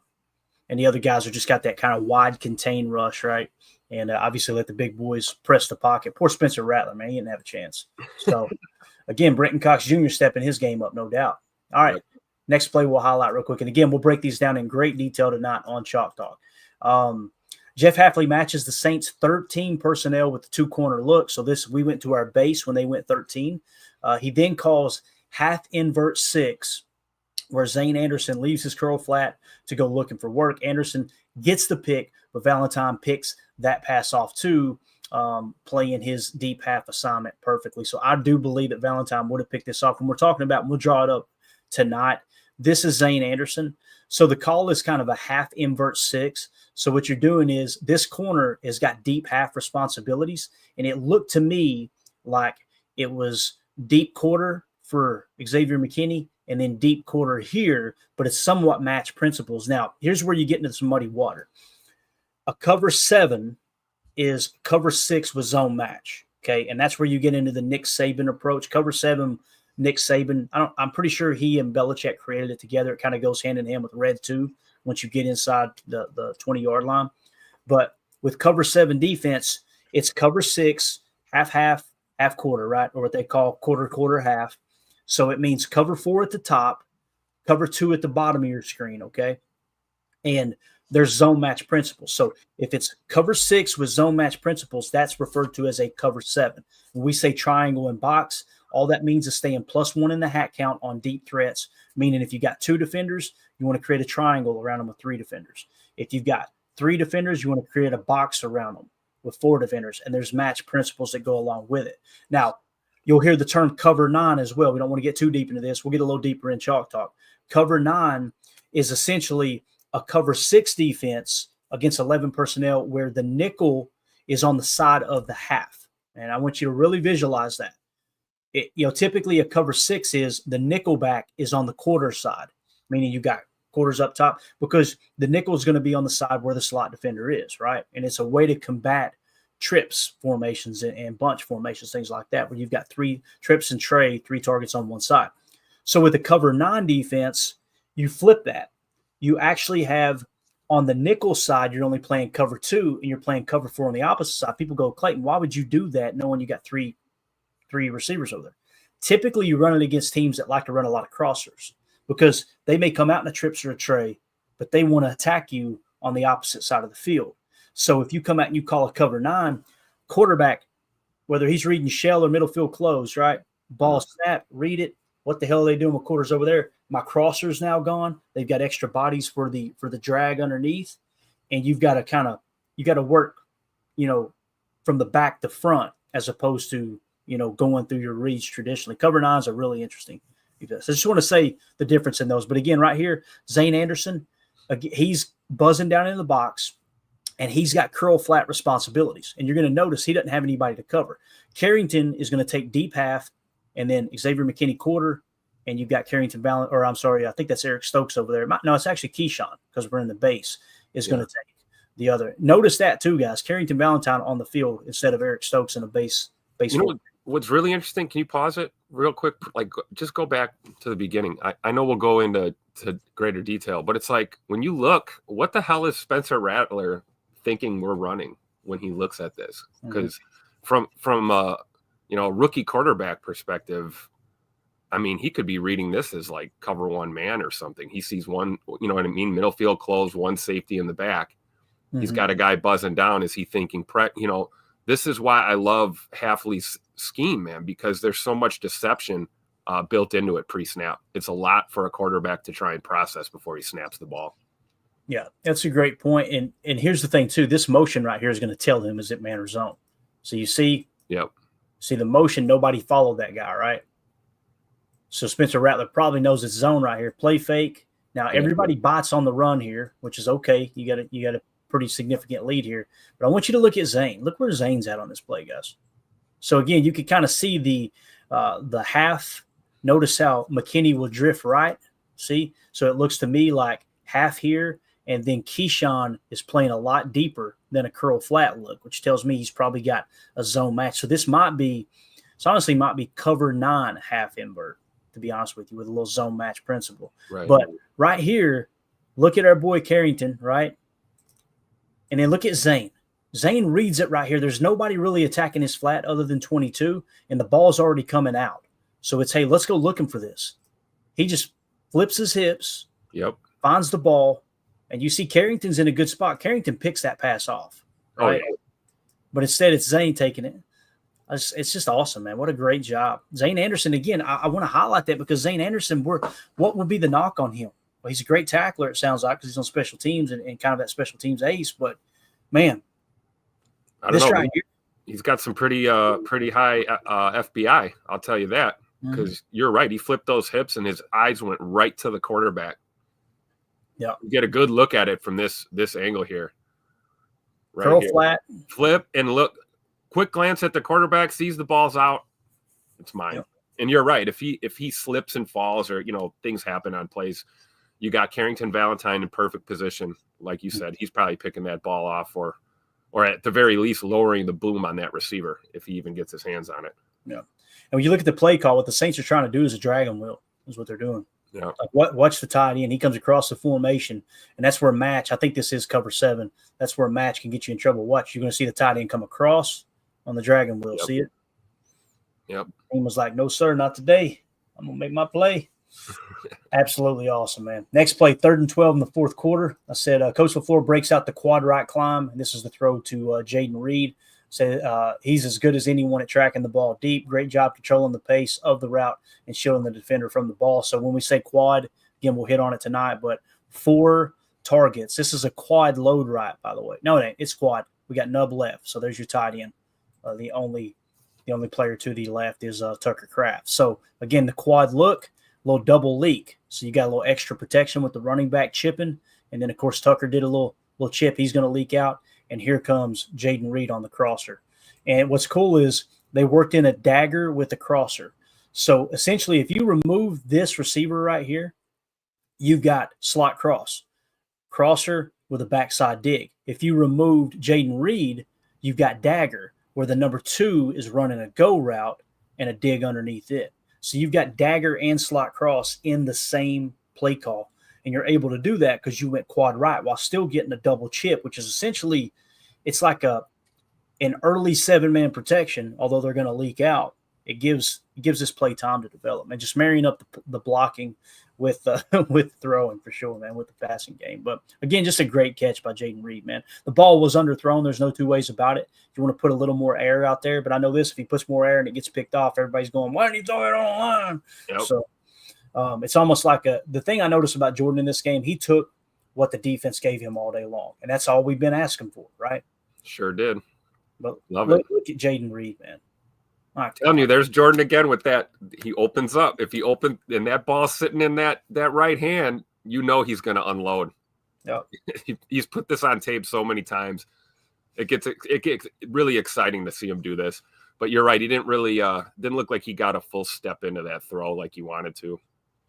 And the other guys are just got that kind of wide contain rush, right? And obviously let the big boys press the pocket. Poor Spencer Rattler, man. He didn't have a chance. So, again, Brenton Cox Jr. stepping his game up, no doubt. All right. Next play we'll highlight real quick. And, again, we'll break these down in great detail tonight on Chalk Talk. Jeff Hafley matches the Saints' 13 personnel with the 2-corner look. So we went to our base when they went 13. He then calls half invert 6, where Zane Anderson leaves his curl flat to go looking for work. Anderson gets the pick, but Valentine picks that pass off too, playing his deep half assignment perfectly. So I do believe that Valentine would have picked this off. And we're talking about, we'll draw it up tonight. This is Zane Anderson. So the call is kind of a half invert 6. So what you're doing is this corner has got deep half responsibilities. And it looked to me like it was deep quarter for Xavier McKinney and then deep quarter here, but it's somewhat match principles. Now, here's where you get into some muddy water. A cover 7 is cover 6 with zone match. Okay, and that's where you get into the Nick Saban approach. Cover 7, Nick Saban. I'm pretty sure he and Belichick created it together. It kind of goes hand in hand with red too once you get inside the 20-yard line. But with cover 7 defense, it's cover 6, half, quarter, right? Or what they call quarter, half. So it means cover 4 at the top, cover 2 at the bottom of your screen, okay? And there's zone match principles. So if it's cover 6 with zone match principles, that's referred to as a cover 7. When we say triangle and box, all that means is staying +1 in the hat count on deep threats, meaning if you got 2 defenders, you want to create a triangle around them with 3 defenders. If you've got 3 defenders, you want to create a box around them with 4 defenders, and there's match principles that go along with it. Now, you'll hear the term cover 9 as well. We don't want to get too deep into this. We'll get a little deeper in Chalk Talk. Cover 9 is essentially a cover 6 defense against 11 personnel where the nickel is on the side of the half. And I want you to really visualize that. Typically a cover 6 is the nickel back is on the quarter side, meaning you got quarters up top, because the nickel is going to be on the side where the slot defender is, right? And it's a way to combat trips formations and bunch formations, things like that, where you've got 3 trips and tray, 3 targets on one side. So with the cover 9 defense, you flip that. You actually have on the nickel side, you're only playing cover 2 and you're playing cover 4 on the opposite side. People go, Clayton, why would you do that knowing you got three receivers over there? Typically, you run it against teams that like to run a lot of crossers because they may come out in a trips or a tray, but they want to attack you on the opposite side of the field. So if you come out and you call a cover 9, quarterback, whether he's reading shell or middle field close, right? Ball snap, read it. What the hell are they doing with quarters over there? My crosser's now gone. They've got extra bodies for the drag underneath, and you've got to work, from the back to front as opposed to going through your reads traditionally. Cover 9s are really interesting. So I just want to say the difference in those. But again, right here, Zane Anderson, he's buzzing down in the box, and he's got curl flat responsibilities. And you're going to notice he doesn't have anybody to cover. Carrington is going to take deep half, and then Xavier McKinney quarter, and you've got Carrington Ballant, or I'm sorry, I think that's Eric Stokes over there. No, it's actually Keyshawn because we're in the base is going to take the other. Notice that too, guys. Carrington Valentine on the field instead of Eric Stokes in a base.
What's really interesting, can you pause it real quick? Like, just go back to the beginning. I know we'll go into greater detail, but it's like when you look, what the hell is Spencer Rattler thinking we're running when he looks at this? Because from a rookie quarterback perspective, I mean, he could be reading this as like cover 1 man or something. He sees one, middle field close, 1 safety in the back. Mm-hmm. He's got a guy buzzing down. Is he thinking this is why I love Hafley's scheme, man, because there's so much deception built into it pre-snap. It's a lot for a quarterback to try and process before he snaps the ball.
Yeah, that's a great point. And here's the thing too, this motion right here is going to tell him, is it man or zone? So you see, see the motion, nobody followed that guy, right? So Spencer Rattler probably knows it's zone right here. Play fake. Now everybody bites on the run here, which is okay. You got a pretty significant lead here. But I want you to look at Zane. Look where Zane's at on this play, guys. So again, you can kind of see the half. Notice how McKinney will drift right. See? So it looks to me like half here, and then Keyshawn is playing a lot deeper than a curl flat look, which tells me he's probably got a zone match. So this honestly might be cover 9 half invert, to be honest with you, with a little zone match principle.
Right.
But right here, look at our boy Carrington, right? And then look at Zane. Zane reads it right here. There's nobody really attacking his flat other than 22, and the ball's already coming out. So it's, hey, let's go looking for this. He just flips his hips, finds the ball, and you see Carrington's in a good spot. Carrington picks that pass off, right? Oh, yeah. But instead it's Zane taking it. It's just awesome, man. What a great job. Zane Anderson, again, I want to highlight that because Zane Anderson, what would be the knock on him? Well, he's a great tackler, it sounds like, because he's on special teams and kind of that special teams ace. But, man,
he's got some pretty high FBI, I'll tell you that, because you're right. He flipped those hips and his eyes went right to the quarterback.
Yeah.
You get a good look at it from this angle here.
Right curl here. Flat.
Flip and look. Quick glance at the quarterback, sees the ball's out. It's mine.
Yep.
And you're right. If he slips and falls or, things happen on plays, you got Carrington Valentine in perfect position. Like you said, he's probably picking that ball off or at the very least lowering the boom on that receiver if he even gets his hands on it.
Yeah. And when you look at the play call, what the Saints are trying to do is a dragon wheel is what they're doing.
Yeah.
Like watch the tight end. He comes across the formation, and that's where Match, I think this is cover 7. That's where Match can get you in trouble. Watch, you're going to see the tight end come across on the dragon wheel.
Yep.
See it?
Yep.
He was like, no, sir, not today. I'm going to make my play. Absolutely awesome, man. Next play, 3rd and 12 in the fourth quarter. I said Coach LaFleur breaks out the quad right climb, and this is the throw to Jaden Reed. Said he's as good as anyone at tracking the ball deep. Great job controlling the pace of the route and shielding the defender from the ball. So when we say quad, again, we'll hit on it tonight, but 4 targets. This is a quad load right, by the way. No, it ain't. It's quad. We got nub left. So there's your tight end. The only player to the left is Tucker Kraft. So, again, the quad look, a little double leak. So you got a little extra protection with the running back chipping. And then, of course, Tucker did a little chip. He's going to leak out. And here comes Jaden Reed on the crosser. And what's cool is they worked in a dagger with the crosser. So, essentially, if you remove this receiver right here, you've got slot crosser with a backside dig. If you removed Jaden Reed, you've got dagger, where the number 2 is running a go route and a dig underneath it. So you've got dagger and slot cross in the same play call, and you're able to do that because you went quad right while still getting a double chip, which is essentially it's like an early 7-man protection, although they're going to leak out. It gives this play time to develop, and just marrying up the blocking with throwing for sure, man, with the passing game. But again, just a great catch by Jaden Reed, man. The ball was underthrown. There's no two ways about it. You want to put a little more air out there, but I know this: if he puts more air and it gets picked off, everybody's going, "Why didn't he throw it on line?" Yep. So it's almost like the thing I noticed about Jordan in this game. He took what the defense gave him all day long, and that's all we've been asking for, right?
Sure did.
But
look
at Jaden Reed, man.
I'm telling you, there's Jordan again with that. He opens up. If he opens and that ball's sitting in that right hand, he's going to unload.
Yep.
He's put this on tape so many times. It gets really exciting to see him do this. But you're right. He didn't really didn't look like he got a full step into that throw like he wanted to.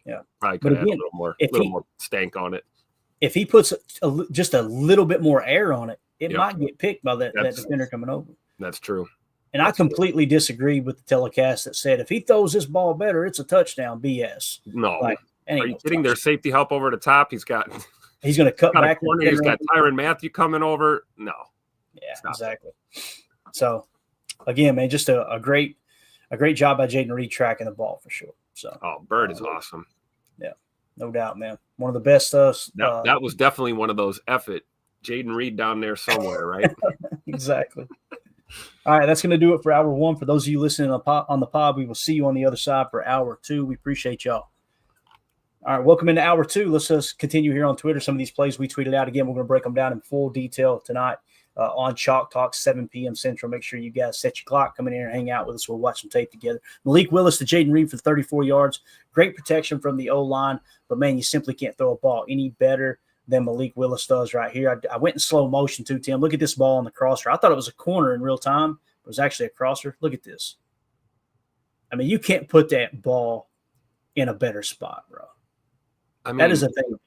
Yeah.
Probably could have had a little more stank on it.
If he puts just a little bit more air on it, it might get picked by that defender coming over.
That's true.
And I completely disagree with the telecast that said if he throws this ball better, it's a touchdown. BS.
No. Are you kidding? There's safety help over the top. He's going
to cut back.
Corner. He's got Tyrann Mathieu coming over. No.
Yeah, exactly. So, again, man, just a great job by Jaden Reed tracking the ball for sure. So.
Bird is awesome.
Yeah, no doubt, man. One of the best.
That was definitely one of those Jaden Reed down there somewhere, right?
Exactly. All right, that's going to do it for hour 1. For those of you listening on the pod, we will see you on the other side for hour 2. We appreciate y'all. All right, welcome into hour 2. Let's just continue here on Twitter. Some of these plays we tweeted out. Again, we're going to break them down in full detail tonight on Chalk Talk, 7 p.m. Central. Make sure you guys set your clock, come in here and hang out with us. We'll watch some tape together. Malik Willis to Jaden Reed for 34 yards. Great protection from the O-line, but, man, you simply can't throw a ball any better than Malik Willis does right here. I went in slow motion too, Tim. Look at this ball on the crosser. I thought it was a corner in real time. It was actually a crosser. Look at this. I mean, you can't put that ball in a better spot, bro. I mean, that is a thing.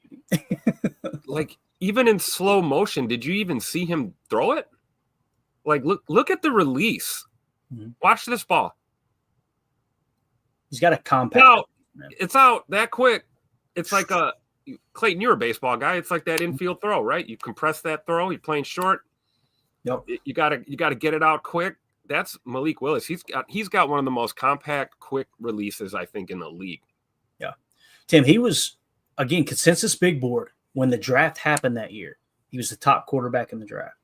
Like, even in slow motion, did you even see him throw it? Like, look at the release. Mm-hmm. Watch this ball.
He's got a compact.
It's out that quick. It's like Clayton, you're a baseball guy. It's like that infield throw, right? You compress that throw. You're playing short.
Yep.
You gotta get it out quick. That's Malik Willis. He's got one of the most compact, quick releases, I think, in the league.
Yeah. Tim, he was, again, consensus big board. When the draft happened that year, he was the top quarterback in the draft.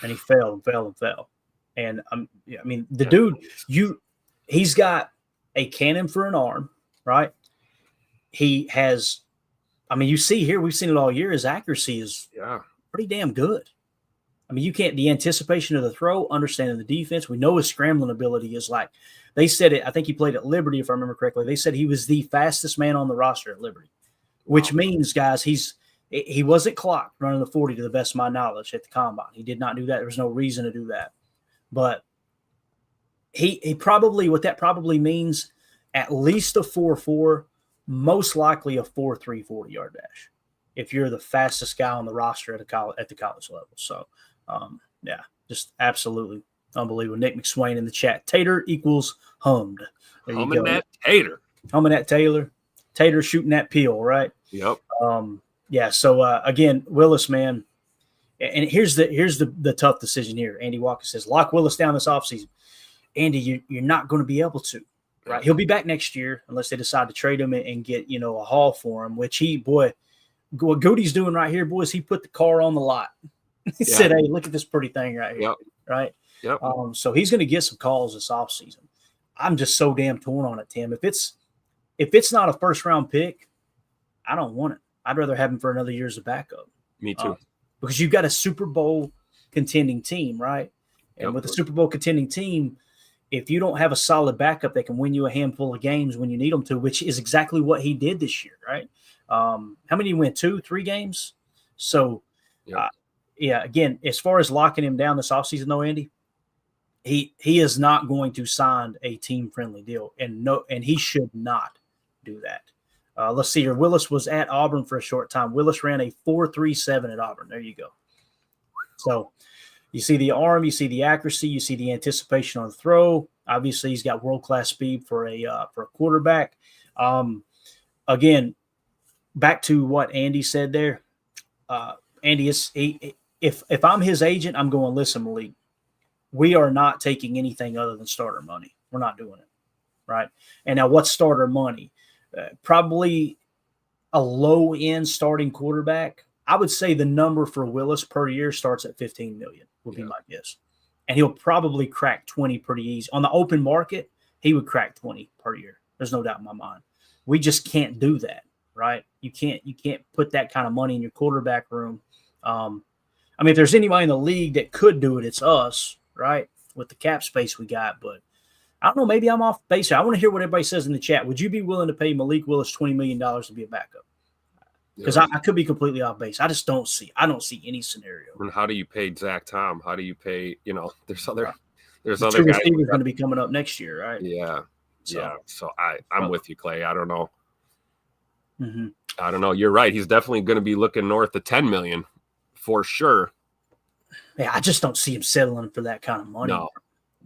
And he fell and fell and fell. And, I mean, the dude, he's got a cannon for an arm, right? He has – I mean, you see here, we've seen it all year. His accuracy is pretty damn good. I mean, you can't – the anticipation of the throw, understanding the defense. We know his scrambling ability is like – they said it – I think he played at Liberty, if I remember correctly. They said he was the fastest man on the roster at Liberty, which means, guys, he wasn't clocked running the 40 to the best of my knowledge at the combine. He did not do that. There was no reason to do that. But he probably – what that probably means at least a 4.4, most likely a 4.3 40-yard dash if you're the fastest guy on the roster at the college level. So, yeah, just absolutely unbelievable. Nick McSwain in the chat. Tater equals hummed. There you go.
That tater.
Humming that Taylor. Tater shooting that peel, right?
Yep.
Yeah. So again, Willis, man, and here's the tough decision here. Andy Walker says lock Willis down this offseason. Andy, you're not going to be able to, right? He'll be back next year unless they decide to trade him and get a haul for him. Which what Goody's doing right here, boys. He put the car on the lot. He said, "Hey, look at this pretty thing right here."
Yep.
Right.
Yep.
So he's going to get some calls this offseason. I'm just so damn torn on it, Tim. If it's not a first round pick, I don't want it. I'd rather have him for another year as a backup.
Me too.
Because you've got a Super Bowl contending team, right? And with a Super Bowl contending team, if you don't have a solid backup that can win you a handful of games when you need them to, which is exactly what he did this year, right? How many did he win? 2, 3 games? So, again, as far as locking him down this offseason, though, Andy, he is not going to sign a team-friendly deal, and he should not do that. Let's see here. Willis was at Auburn for a short time. Willis ran a 4.37 at Auburn. There you go. So you see the arm, you see the accuracy, you see the anticipation on the throw. Obviously, he's got world-class speed for a quarterback. Again, back to what Andy said there. Andy, if I'm his agent, I'm going, listen, Malik, we are not taking anything other than starter money. We're not doing it, right? And now what's starter money? Probably a low-end starting quarterback. I would say the number for Willis per year starts at $15 million would be my guess. And he'll probably crack 20 pretty easy. On the open market, he would crack 20 per year. There's no doubt in my mind. We just can't do that, right? You can't put that kind of money in your quarterback room. I mean, if there's anybody in the league that could do it, it's us, right? With the cap space we got. But I don't know, maybe I'm off base here. I want to hear what everybody says in the chat. Would you be willing to pay Malik Willis $20 million to be a backup? Because I could be completely off base. I just don't see any scenario.
And how do you pay Zach Tom? How do you pay, there's other guys.
Receivers going to be coming up next year, right?
Yeah. So I'm with you, Clay. I don't know.
Mm-hmm.
I don't know. You're right. He's definitely going to be looking north of 10 million for sure.
Yeah, I just don't see him settling for that kind of money.
No,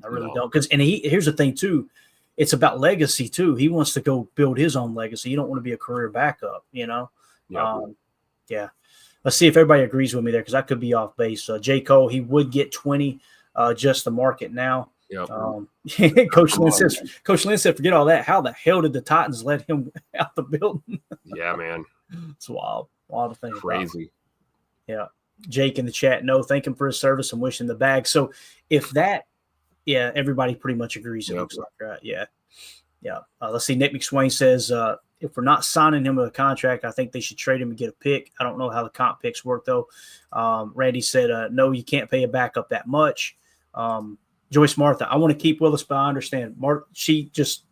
I really don't. Here's the thing too, it's about legacy too. He wants to go build his own legacy. You don't want to be a career backup, Yep. Let's see if everybody agrees with me there because I could be off base. J. Cole, he would get 20, just the market now.
Yep.
Coach Lynn said, forget all that. How the hell did the Titans let him out the building?
Yeah, man.
It's wild. Wild to think
Crazy.
About. Yeah. Jake in the chat, no, thank him for his service and wish him the bag. So if that, everybody pretty much agrees. It looks like, right? Yeah. Let's see. Nick McSwain says, if we're not signing him with a contract, I think they should trade him and get a pick. I don't know how the comp picks work, though. Randy said, no, you can't pay a backup that much. Joyce Martha, I want to keep Willis, but I understand.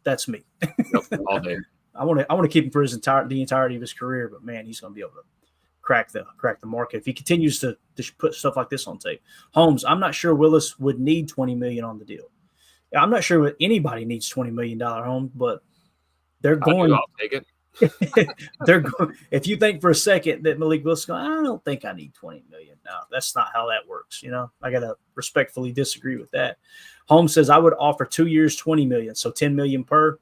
That's me.
All day.
I want to keep him for the entirety of his career, but man, he's going to be able to crack the market if he continues to put stuff like this on tape. Holmes, I'm not sure Willis would need $20 million on the deal. I'm not sure anybody needs $20 million, Holmes, but they're going.
I'll take it.
They're going. If you think for a second that Malik Willis is going, I don't think I need $20 million. No, that's not how that works. I got to respectfully disagree with that. Holmes says I would offer 2 years, $20 million, so $10 million per.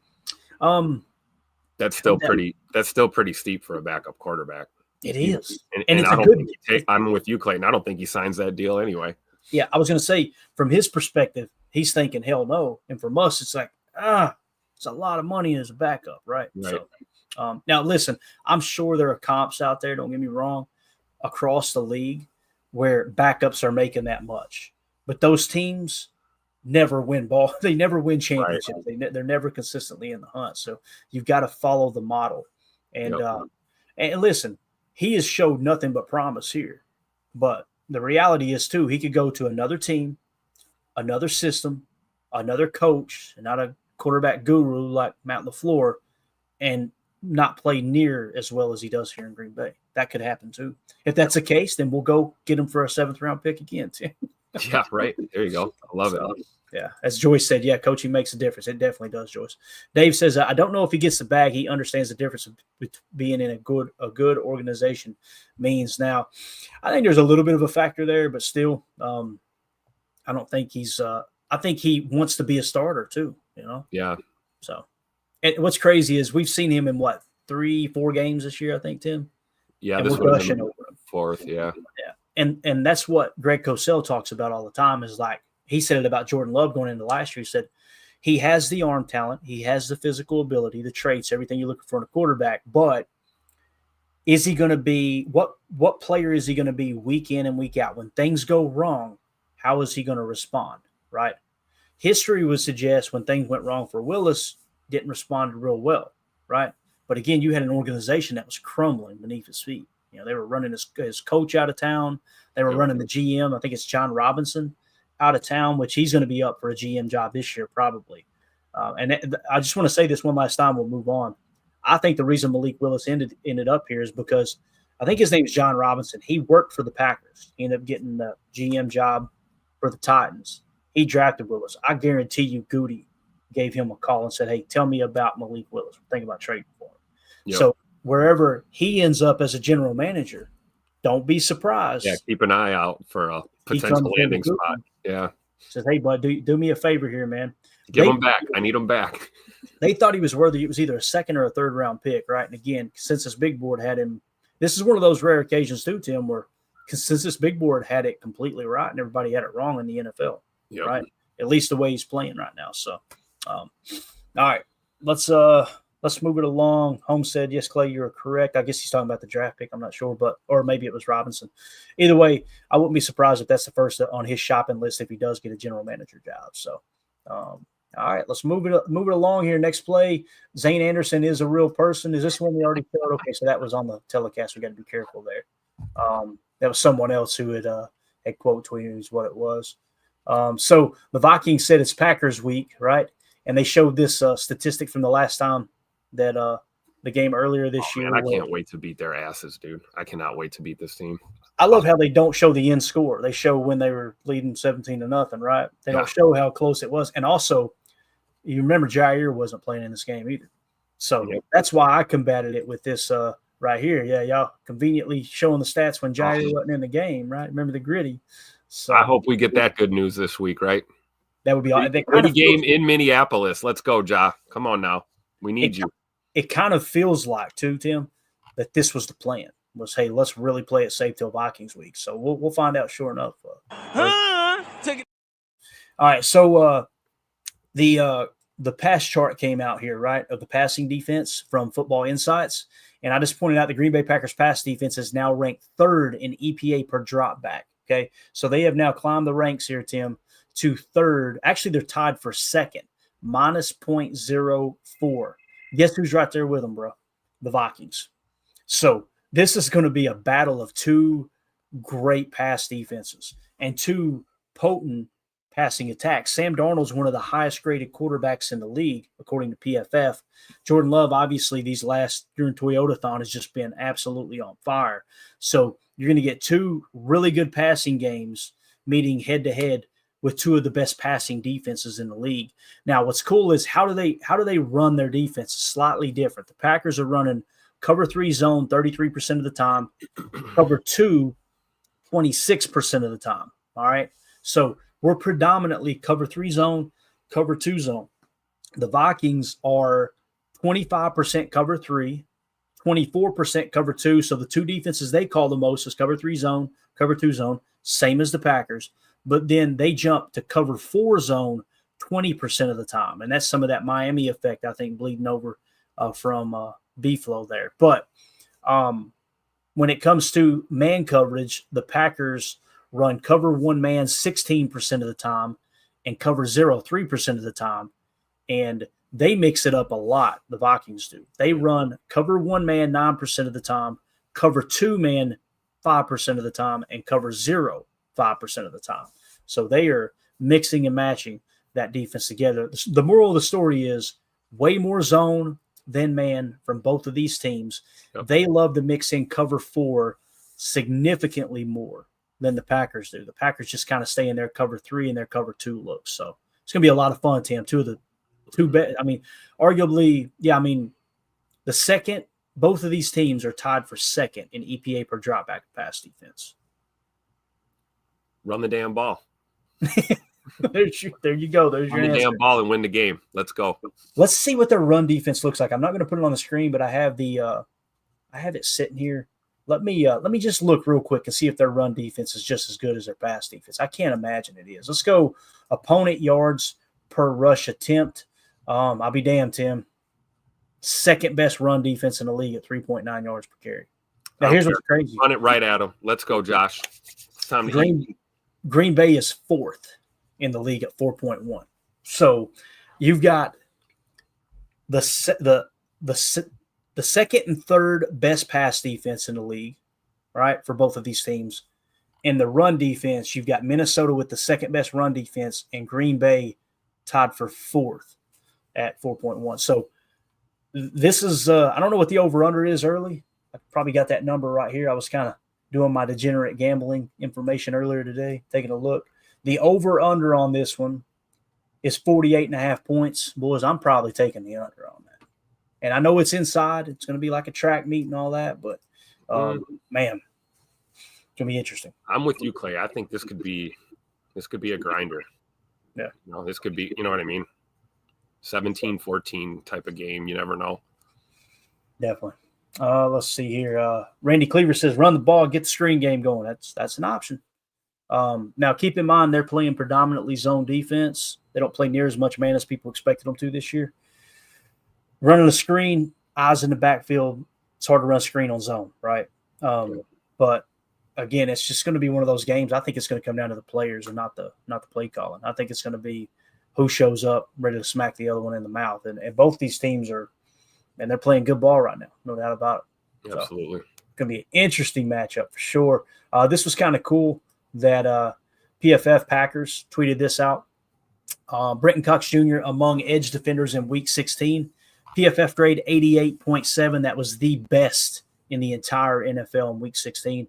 That's still pretty steep for a backup quarterback.
It is,
and it's I don't think I'm with you, Clayton. I don't think he signs that deal anyway.
Yeah, I was going to say from his perspective, he's thinking hell no, and from us, it's like it's a lot of money as a backup, right? So, now listen, I'm sure there are comps out there. Don't get me wrong, across the league where backups are making that much, but those teams never win ball. They never win championships. Right. They're never consistently in the hunt. So you've got to follow the model. And and listen, he has showed nothing but promise here. But the reality is too, he could go to another team, another system, another coach, and not a quarterback guru like Matt LaFleur, and not play near as well as he does here in Green Bay. That could happen too. If that's the case, then we'll go get him for a 7th round pick again, Tim.
Yeah, right. There you go. I love it.
Yeah, as Joyce said, yeah, coaching makes a difference. It definitely does, Joyce. Dave says, I don't know if he gets the bag. He understands the difference of being in a good organization means. Now, I think there's a little bit of a factor there, but still, I don't think he's. I think he wants to be a starter too.
Yeah.
So, and what's crazy is we've seen him in 3-4 games this year. I think, Tim.
Yeah,
and
this
we're
was
gushing
in
over him.
4th. Yeah.
And that's what Greg Cosell talks about all the time. Is like he said it about Jordan Love going into last year. He said he has the arm talent, he has the physical ability, the traits, everything you're looking for in a quarterback. But is he going to be what player is he going to be week in and week out when things go wrong? How is he going to respond? Right? History would suggest when things went wrong for Willis, didn't respond real well. Right? But again, you had an organization that was crumbling beneath his feet. They were running his coach out of town. They were running the GM. I think it's John Robinson out of town, which he's going to be up for a GM job this year probably. And I just want to say this one last time. We'll move on. I think the reason Malik Willis ended up here is because I think his name is John Robinson. He worked for the Packers. He ended up getting the GM job for the Titans. He drafted Willis. I guarantee you Goody gave him a call and said, hey, tell me about Malik Willis. We're thinking about trading for him. Yep. So wherever he ends up as a general manager, don't be surprised.
Yeah, keep an eye out for a potential landing spot. Yeah.
Says, hey, bud, do me a favor here, man.
Give him back. I need him back.
They thought he was worthy. It was either a 2nd or a 3rd round pick, right? And again, Consensus Big Board had him. This is one of those rare occasions too, Tim, where Consensus Big Board had it completely right and everybody had it wrong in the NFL, right? At least the way he's playing right now. So, all right, let's move it along. Holmes said, yes, Clay, you're correct. I guess he's talking about the draft pick. I'm not sure, or maybe it was Robinson. Either way, I wouldn't be surprised if that's the first on his shopping list if he does get a general manager job. So, all right, let's move it along here. Next play, Zane Anderson is a real person. Is this one we already showed? Okay, so that was on the telecast. We got to be careful there. That was someone else who had quote tweeted is what it was. So the Vikings said it's Packers week, right? And they showed this statistic from the last time that the game earlier this year.
Man, I can't wait to beat their asses, dude. I cannot wait to beat this team.
I love how they don't show the end score. They show when they were leading 17-0, right? They don't show how close it was. And also, you remember Jair wasn't playing in this game either. So that's why I combated it with this right here. Yeah, y'all conveniently showing the stats when Jair wasn't in the game, right? Remember the gritty. So
I hope we get that good news this week, right?
That would be all.
Gritty game in Minneapolis. Let's go, Ja. Come on now. We need you.
It kind of feels like, too, Tim, that this was the plan. Was, hey, let's really play it safe till Vikings week. So we'll find out sure enough. All right, so the pass chart came out here, right, of the passing defense from Football Insights. And I just pointed out the Green Bay Packers pass defense is now ranked 3rd in EPA per drop back. Okay, so they have now climbed the ranks here, Tim, to 3rd. Actually, they're tied for 2nd, minus 0.04. Guess who's right there with them, bro? The Vikings. So this is going to be a battle of 2 great pass defenses and 2 potent passing attacks. Sam Darnold's one of the highest graded quarterbacks in the league, according to PFF. Jordan Love, obviously, these last during Toyotathon has just been absolutely on fire. So you're going to get 2 really good passing games meeting head to head with 2 of the best passing defenses in the league. Now, what's cool is how do they run their defense? Slightly different. The Packers are running cover 3 zone 33% of the time, cover 2 26% of the time. All right. So we're predominantly cover 3 zone, cover 2 zone. The Vikings are 25% cover 3, 24% cover 2. So the 2 defenses they call the most is cover 3 zone, cover 2 zone, same as the Packers. But then they jump to cover 4 zone 20% of the time. And that's some of that Miami effect, I think, bleeding over from B-Flow there. But when it comes to man coverage, the Packers run cover 1 man 16% of the time and cover 0 3% of the time. And they mix it up a lot, the Vikings do. They run cover 1 man 9% of the time, cover 2 man 5% of the time, and cover 0 5% of the time. So they are mixing and matching that defense together. The moral of the story is way more zone than man from both of these teams. Yep. They love to mix in cover 4 significantly more than the Packers do. The Packers just kind of stay in their cover 3 and their cover 2 looks. So it's going to be a lot of fun, Tim. Arguably, both of these teams are tied for second in EPA per dropback pass defense.
Run the damn ball.
There you go. There's your answer. Run the
damn ball and win the game. Let's go.
Let's see what their run defense looks like. I'm not going to put it on the screen, but I have it sitting here. Let me just look real quick and see if their run defense is just as good as their pass defense. I can't imagine it is. Let's go opponent yards per rush attempt. I'll be damned, Tim. Second best run defense in the league at 3.9 yards per carry. Now, here's what's crazy.
Run it right at them. Let's go, Josh. It's time to eat.
Green Bay is fourth in the league at 4.1. So you've got the second and third best pass defense in the league, right, for both of these teams. In the run defense, you've got Minnesota with the second best run defense and Green Bay tied for fourth at 4.1. So this is I don't know what the over-under is early. I probably got that number right here. I was kind of doing my degenerate gambling information earlier today, taking a look. The over-under on this one is 48.5 points. Boys, I'm probably taking the under on that. And I know it's inside. It's going to be like a track meet and all that, but, man, it's going to be interesting.
I'm with you, Clay. I think this could be a grinder.
Yeah.
This could be, you know what I mean? 17-14 type of game. You never know.
Definitely. Let's see here. Randy Cleaver says, run the ball, get the screen game going. That's an option. Now, keep in mind, they're playing predominantly zone defense. They don't play near as much man as people expected them to this year. Running a screen, eyes in the backfield, it's hard to run a screen on zone, right? But, again, it's just going to be one of those games. I think it's going to come down to the players and not the play calling. I think it's going to be who shows up ready to smack the other one in the mouth. And both these teams they're playing good ball right now, no doubt about it.
Absolutely.
So, it's going to be an interesting matchup for sure. This was kind of cool that PFF Packers tweeted this out. Brenton Cox Jr. among edge defenders in Week 16. PFF grade 88.7. That was the best in the entire NFL in Week 16.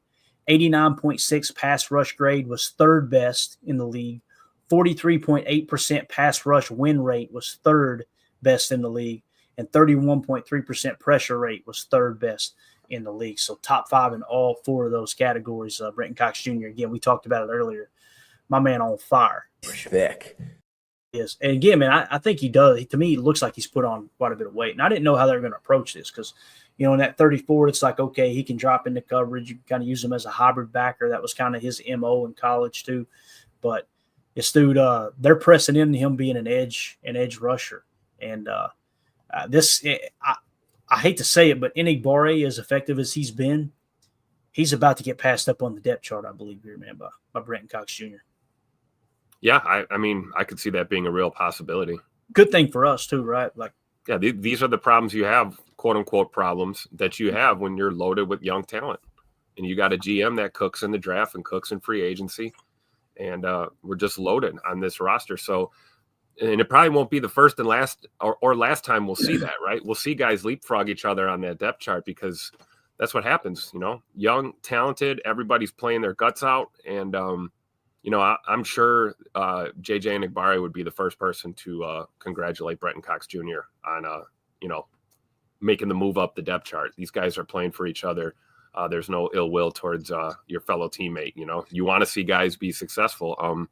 89.6 pass rush grade was third best in the league. 43.8% pass rush win rate was third best in the league. And 31.3% pressure rate was third best in the league. So top five in all four of those categories. Brenton Cox Jr., again, we talked about it earlier. My man on fire.
Thick.
Yes. And again, man, I think he does. To me, it looks like he's put on quite a bit of weight. And I didn't know how they were going to approach this because, in that 34, it's like, okay, he can drop into coverage. You can kind of use him as a hybrid backer. That was kind of his MO in college too. But this dude, they're pressing into him being an edge rusher. And I hate to say it, but Enigbare, as effective as he's been, he's about to get passed up on the depth chart, I believe, here, man, by Brenton Cox Jr.
Yeah, I mean, I could see that being a real possibility.
Good thing for us, too, right?
Yeah, these are the problems you have, quote-unquote problems, that you have when you're loaded with young talent. And you got a GM that cooks in the draft and cooks in free agency. And we're just loaded on this roster. So, and it probably won't be the first and last or last time we'll see that, right? We'll see guys leapfrog each other on that depth chart because that's what happens, young, talented, everybody's playing their guts out. And, I'm sure J.J. Enigbare would be the first person to congratulate Brenton Cox Jr. on, making the move up the depth chart. These guys are playing for each other. There's no ill will towards your fellow teammate. You want to see guys be successful.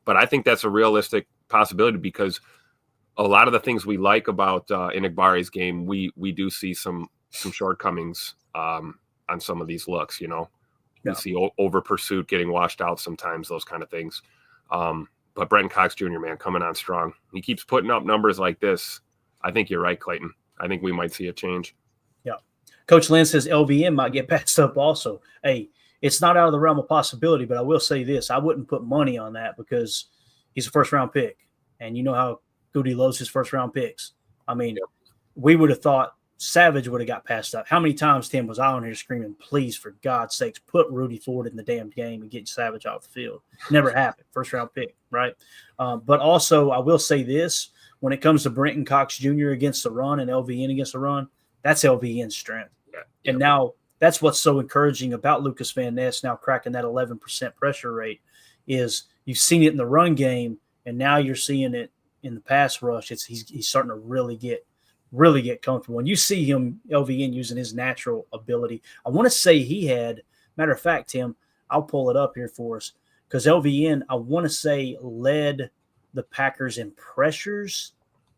But I think that's a realistic possibility because a lot of the things we like about Enigbare's game, we do see some shortcomings on some of these looks. We see over pursuit getting washed out sometimes, those kind of things. But Brenton Cox Jr., man, coming on strong. He keeps putting up numbers like this. I think you're right, Clayton. I think we might see a change.
Yeah. Coach Lynn says LVN might get passed up also. Hey, it's not out of the realm of possibility, but I will say this. I wouldn't put money on that because he's a first-round pick. And you know how Goody loves his first-round picks. I mean, we would have thought Savage would have got passed up. How many times, Tim, was I on here screaming, please, for God's sakes, put Rudy Ford in the damn game and get Savage off the field? Never happened. First-round pick, right? But also, I will say this. When it comes to Brenton Cox Jr. against the run and LVN against the run, that's LVN's strength. Yeah. And now that's what's so encouraging about Lucas Van Ness now cracking that 11% pressure rate is you've seen it in the run game. And now you're seeing it in the pass rush. He's starting to really get comfortable. And you see him, LVN, using his natural ability. I want to say he had, matter of fact, Tim, I'll pull it up here for us, because LVN, I want to say, led the Packers in pressures,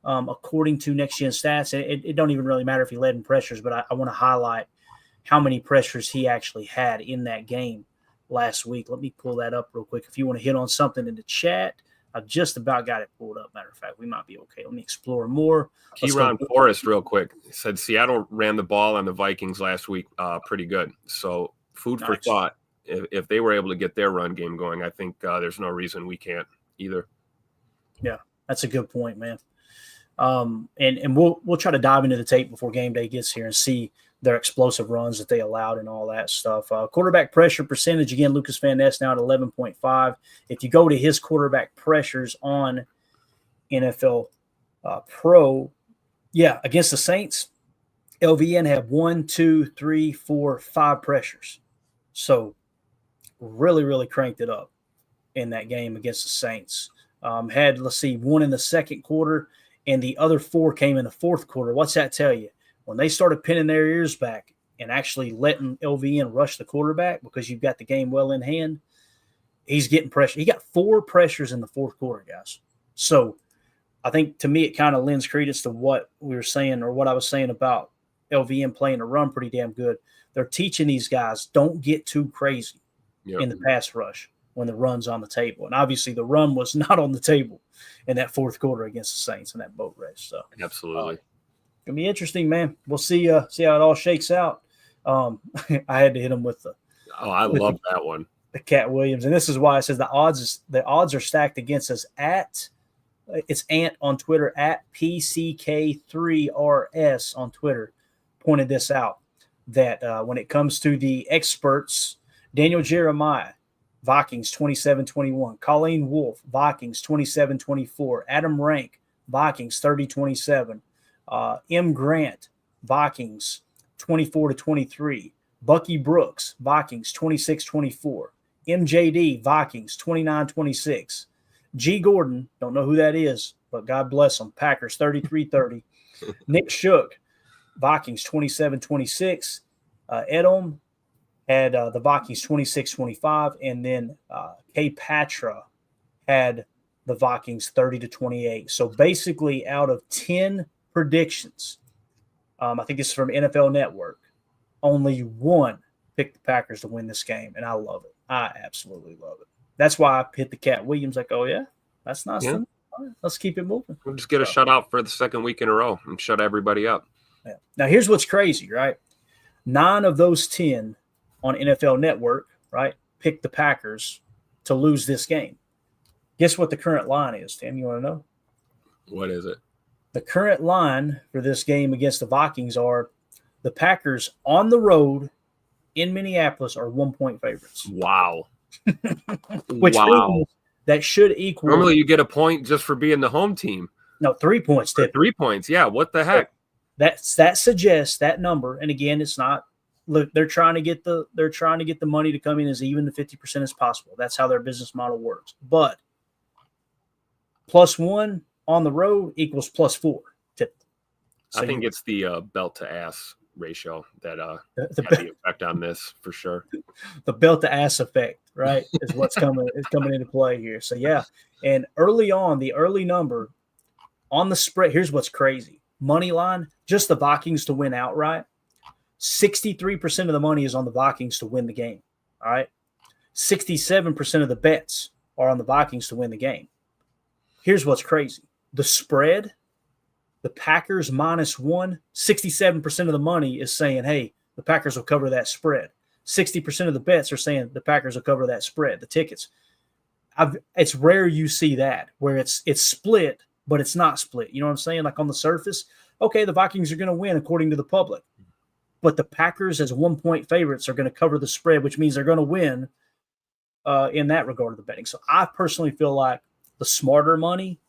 according to Next Gen Stats. It don't even really matter if he led in pressures, but I want to highlight how many pressures he actually had in that game last week. Let me pull that up real quick. If you want to hit on something in the chat, I've just about got it pulled up. Matter of fact, we might be okay. Let me explore more.
Keyron Forrest, real quick, said Seattle ran the ball on the Vikings last week pretty good. So food for thought. If they were able to get their run game going, I think there's no reason we can't either.
Yeah, that's a good point, man. And we'll try to dive into the tape before game day gets here and see their explosive runs that they allowed and all that stuff. Quarterback pressure percentage, again, Lucas Van Ness now at 11.5. If you go to his quarterback pressures on NFL Pro, against the Saints, LVN had 5 pressures. So really, really cranked it up in that game against the Saints. Had, one in the second quarter, and the other 4 came in the fourth quarter. What's that tell you? When they started pinning their ears back and actually letting LVN rush the quarterback because you've got the game well in hand, he's getting pressure. He got 4 pressures in the fourth quarter, guys. So I think, to me, it kind of lends credence to what we were saying, or what I was saying about LVN playing the run pretty damn good. They're teaching these guys, don't get too crazy in the pass rush when the run's on the table. And obviously the run was not on the table in that fourth quarter against the Saints in that boat race. So
absolutely.
Gonna be interesting, man. We'll see how it all shakes out. I had to hit him with
I love that one.
The Cat Williams. And this is why it says the odds are stacked against us it's Ant on Twitter at PCK3RS on Twitter pointed this out, that when it comes to the experts, Daniel Jeremiah, Vikings 27-21. Colleen Wolfe, Vikings 27-24. Adam Rank, Vikings 30-27. M. Grant, Vikings 24-23. Bucky Brooks, Vikings 26-24. MJD, Vikings 29-26. G. Gordon, don't know who that is, but God bless him, Packers 33-30. Nick Shook, Vikings 27-26. Edom had the Vikings 26-25, and then K. Patra had the Vikings 30-28. So basically, out of 10 predictions, I think this is from NFL Network, only one picked the Packers to win this game, and I love it. I absolutely love it. That's why I hit the Cat Williams like, oh, yeah, that's nice. Yeah. All right, let's keep it moving.
We'll just get a shutout for the second week in a row and shut everybody up.
Yeah. Now, here's what's crazy, right? 9 of those 10 on NFL Network, right, picked the Packers to lose this game. Guess what the current line is, Tim? You want to know?
What is it?
The current line for this game against the Vikings are the Packers on the road in Minneapolis are 1-point favorites.
Wow.
Which means that should equal.
Normally you get a point just for being the home team.
No, 3 points.
3 points. Yeah. What the heck?
That suggests that number. And again, it's not. Look, they're trying to get the money to come in as even to 50% as possible. That's how their business model works. But +1 on the road equals +4.
So I think it's the belt to ass ratio that had the effect on this for sure.
The belt to ass effect, right, is what's coming into play here. So yeah, and early on, the early number on the spread. Here's what's crazy: money line, just the Vikings to win outright. 63% of the money is on the Vikings to win the game. All right, 67% of the bets are on the Vikings to win the game. Here's what's crazy: the spread. The Packers -1, 67% of the money is saying, hey, the Packers will cover that spread. 60% of the bets are saying the Packers will cover that spread, the tickets. It's rare you see that, where it's split, but it's not split. You know what I'm saying? Like on the surface, okay, the Vikings are going to win according to the public. But the Packers as 1-point favorites are going to cover the spread, which means they're going to win in that regard of the betting. So I personally feel like the smarter money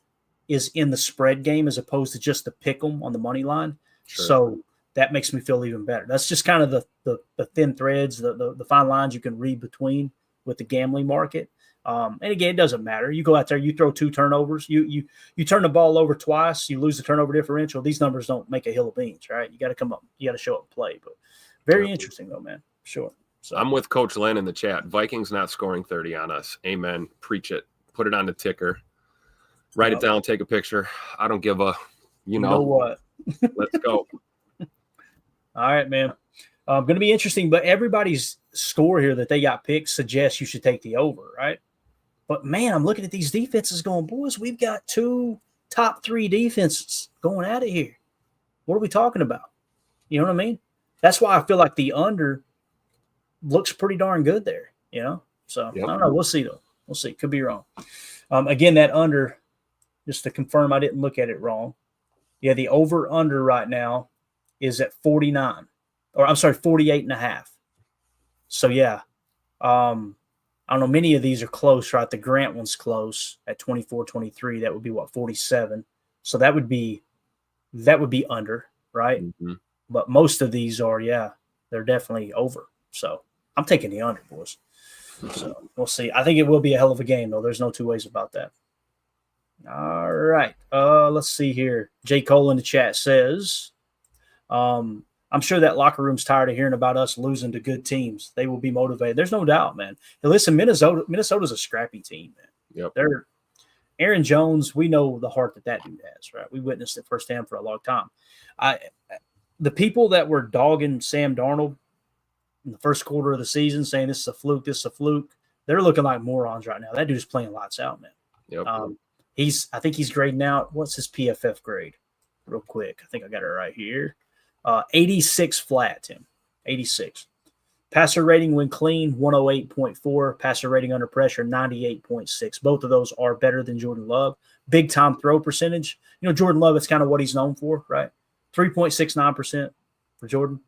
is in the spread game as opposed to just the pick 'em on the money line. Sure. So that makes me feel even better. That's just kind of the thin threads, the fine lines you can read between with the gambling market. And again, it doesn't matter. You go out there, you throw 2 turnovers, you turn the ball over twice, you lose the turnover differential. These numbers don't make a hill of beans, right? You got to come up, you got to show up and play. But very interesting though, man. Sure. So
I'm with Coach Len in the chat. Vikings not scoring 30 on us. Amen. Preach it. Put it on the ticker. Write it down. Take a picture. I don't give a. You know
what?
Let's go.
All right, man. Going to be interesting, but everybody's score here that they got picked suggests you should take the over, right? But, man, I'm looking at these defenses going, boys, we've got 2 top 3 defenses going out of here. What are we talking about? You know what I mean? That's why I feel like the under looks pretty darn good there, you know? So, I don't know. We'll see, though. We'll see. Could be wrong. Again, that under, just to confirm I didn't look at it wrong. Yeah, the over-under right now is at 49. Or, I'm sorry, 48.5. So, yeah. I don't know. Many of these are close, right? The Grant one's close at 24-23. That would be, 47. So that would be under, right?
Mm-hmm.
But most of these are, they're definitely over. So I'm taking the under, boys. So we'll see. I think it will be a hell of a game, though. There's no 2 ways about that. All right. Let's see here. J. Cole in the chat says, I'm sure that locker room's tired of hearing about us losing to good teams. They will be motivated. There's no doubt, man. And listen, Minnesota's a scrappy team, man.
Yep.
They're Aaron Jones. We know the heart that dude has, right? We witnessed it firsthand for a long time. The people that were dogging Sam Darnold in the first quarter of the season, saying this is a fluke, they're looking like morons right now. That dude's playing lights out, man.
Yep.
I think he's grading out. What's his PFF grade? Real quick. I think I got it right here. 86 flat, Tim. 86. Passer rating when clean, 108.4. Passer rating under pressure, 98.6. Both of those are better than Jordan Love. Big time throw percentage. You know, Jordan Love, it's kind of what he's known for, right? 3.69% for Jordan.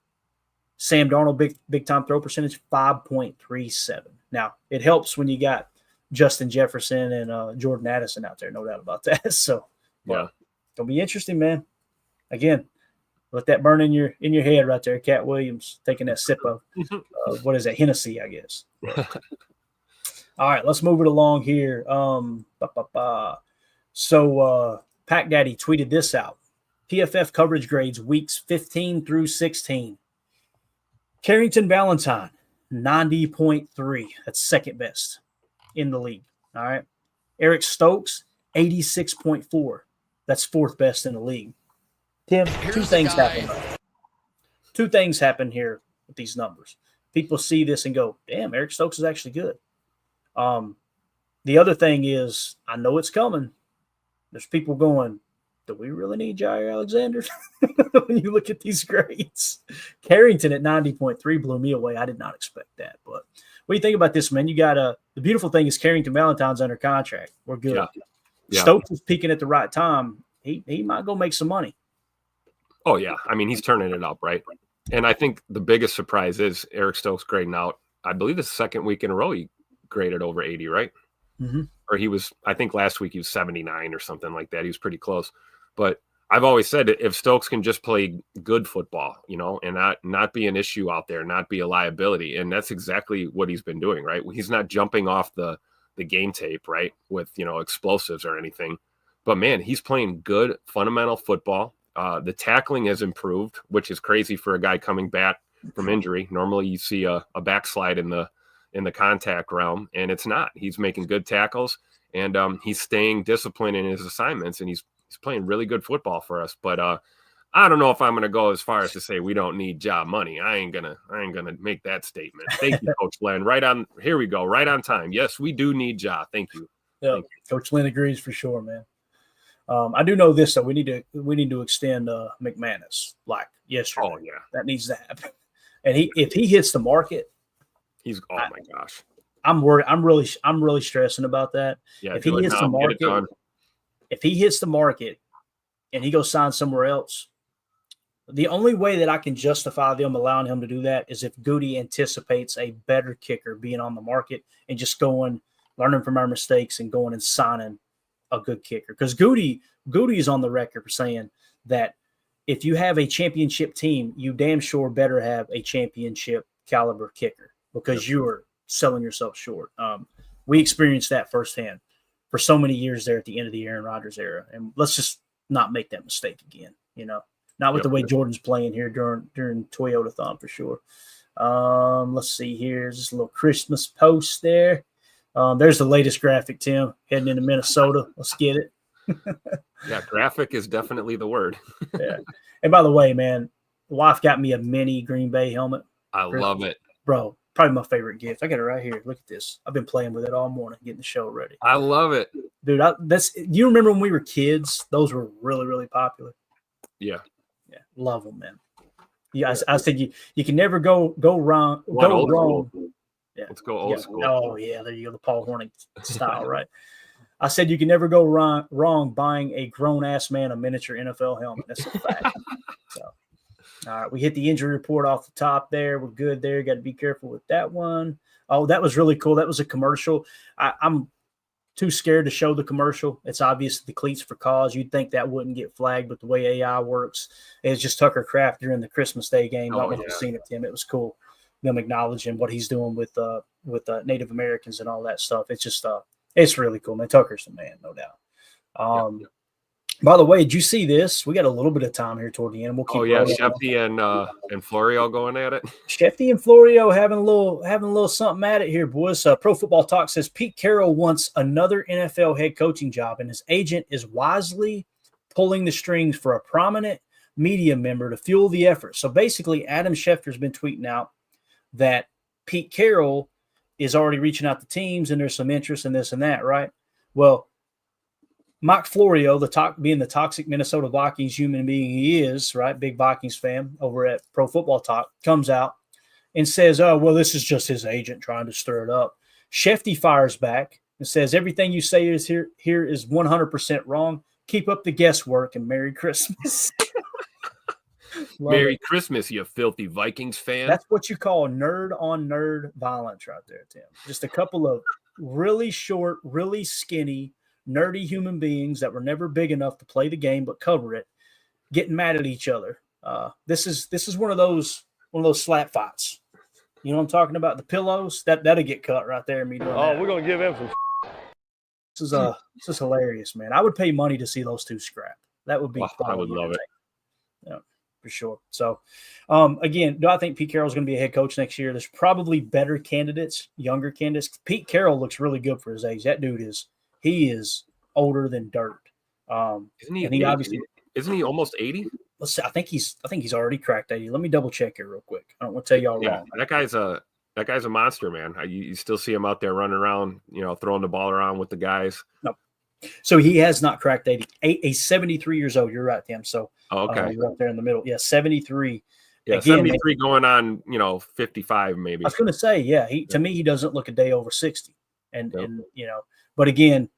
Sam Darnold, big time throw percentage, 5.37. Now, it helps when you got Justin Jefferson and Jordan Addison out there, no doubt about that. So, it'll be interesting, man. Again, let that burn in your head right there. Cat Williams taking that sip of what is that, Hennessy, I guess. All right, let's move it along here. So Pac Daddy tweeted this out. PFF coverage grades weeks 15 through 16. Carrington Valentine, 90.3. That's second best in the league. All right. Eric Stokes, 86.4. That's fourth best in the league. Tim, two things happen here with these numbers. People see this and go, damn, Eric Stokes is actually good. The other thing is, I know it's coming. There's people going, do we really need Jair Alexander? When you look at these grades. Carrington at 90.3 blew me away. I did not expect that. But what do you think about this, man? You got the beautiful thing is Carrington Valentine's under contract. We're good. Yeah. Stokes is peaking at the right time. He might go make some money.
Oh, yeah. I mean, he's turning it up, right? And I think the biggest surprise is Eric Stokes grading out. I believe the second week in a row he graded over 80, right?
Mm-hmm.
Or he was, I think last week he was 79 or something like that. He was pretty close. But I've always said if Stokes can just play good football, you know, and not be an issue out there, not be a liability. And that's exactly what he's been doing, right? He's not jumping off the game tape, right, with, you know, explosives or anything. But, man, he's playing good fundamental football. The tackling has improved, which is crazy for a guy coming back from injury. Normally you see a backslide in the contact realm, and it's not. He's making good tackles, and he's staying disciplined in his assignments, and he's playing really good football for us. But I don't know if I'm going to go as far as to say we don't need job money. I ain't gonna make that statement. Thank you, Coach Len. Right on. Here we go. Right on time. Yes, we do need job. Thank you.
Yeah,
Thank you.
Coach Len agrees for sure, man. I do know this though. We need to extend McManus like yesterday.
Oh yeah,
that needs to happen. And if he hits the market,
my gosh.
I'm worried. I'm really stressing about that.
Yeah,
if he hits the market and he goes sign somewhere else, the only way that I can justify them allowing him to do that is if Goody anticipates a better kicker being on the market and just going, learning from our mistakes and going and signing a good kicker. Because Goody is on the record for saying that if you have a championship team, you damn sure better have a championship caliber kicker because you are selling yourself short. We experienced that firsthand for so many years there at the end of the Aaron Rodgers era. And let's just not make that mistake again, not with the way Jordan's playing here during Toyota-thon for sure. Let's see here. Just a little Christmas post there. There's the latest graphic, Tim, heading into Minnesota. Let's get it.
Yeah, graphic is definitely the word.
Yeah. And by the way, man, the wife got me a mini Green Bay helmet.
I love it.
Bro, probably my favorite gift. I got it right here. Look at this. I've been playing with it all morning, getting the show ready.
I love it.
Dude, you remember when we were kids? Those were really, really popular.
Yeah.
Yeah. Love them, man. Yeah, I said you can never go wrong. Go wrong. Yeah.
Let's go old school.
Oh, yeah. There you go. The Paul Hornick style, right? I said you can never go wrong buying a grown-ass man a miniature NFL helmet. That's a fact. So, all right, we hit the injury report off the top there. We're good there. Got to be careful with that one. Oh, that was really cool. That was a commercial. I'm too scared to show the commercial. It's obvious the cleats for cause. You'd think that wouldn't get flagged, but the way AI works, it's just Tucker Kraft during the Christmas Day game. I don't know if you've seen it, Tim. It was cool. Them acknowledging what he's doing with Native Americans and all that stuff. It's just it's really cool, man. Tucker's the man, no doubt. By the way, did you see this? We got a little bit of time here toward the end. We'll keep
Shefty and Florio going at it.
Shefty and Florio having a little something at it here, boys. Pro Football Talk says Pete Carroll wants another NFL head coaching job, and his agent is wisely pulling the strings for a prominent media member to fuel the effort. So basically, Adam Schefter's been tweeting out that Pete Carroll is already reaching out to teams, and there's some interest in this and that, right? Well, Mike Florio, being the toxic Minnesota Vikings human being he is, right, big Vikings fan over at Pro Football Talk, comes out and says, oh, well, this is just his agent trying to stir it up. Shefty fires back and says, everything you say is here is 100% wrong. Keep up the guesswork and Merry Christmas.
Merry Christmas, you filthy Vikings fan.
That's what you call nerd on nerd violence right there, Tim. Just a couple of really short, really skinny, nerdy human beings that were never big enough to play the game but cover it, getting mad at each other. This is one of those slap fights. You know what I'm talking about? The pillows that'll get cut right there. Me doing that.
We're gonna give him some.
This is hilarious, man. I would pay money to see those two scrap. That would be fun.
I would love it.
Yeah, for sure. So, again, do I think Pete Carroll's going to be a head coach next year? There's probably better candidates, younger candidates. Pete Carroll looks really good for his age. That dude is older than dirt.
Isn't he?
And he obviously
isn't he almost 80?
Let's see. I think he's already cracked 80. Let me double check here real quick. I don't want to tell y'all wrong.
That guy's a monster, man. You still see him out there running around, throwing the ball around with the guys.
No. So he has not cracked 80. He's 73 years old. You're right, Tim. So
okay,
you're up there in the middle. Yeah, 73.
Yeah, again, 73 going on, 55 maybe.
I was going to say, yeah. To me, he doesn't look a day over 60. And but again,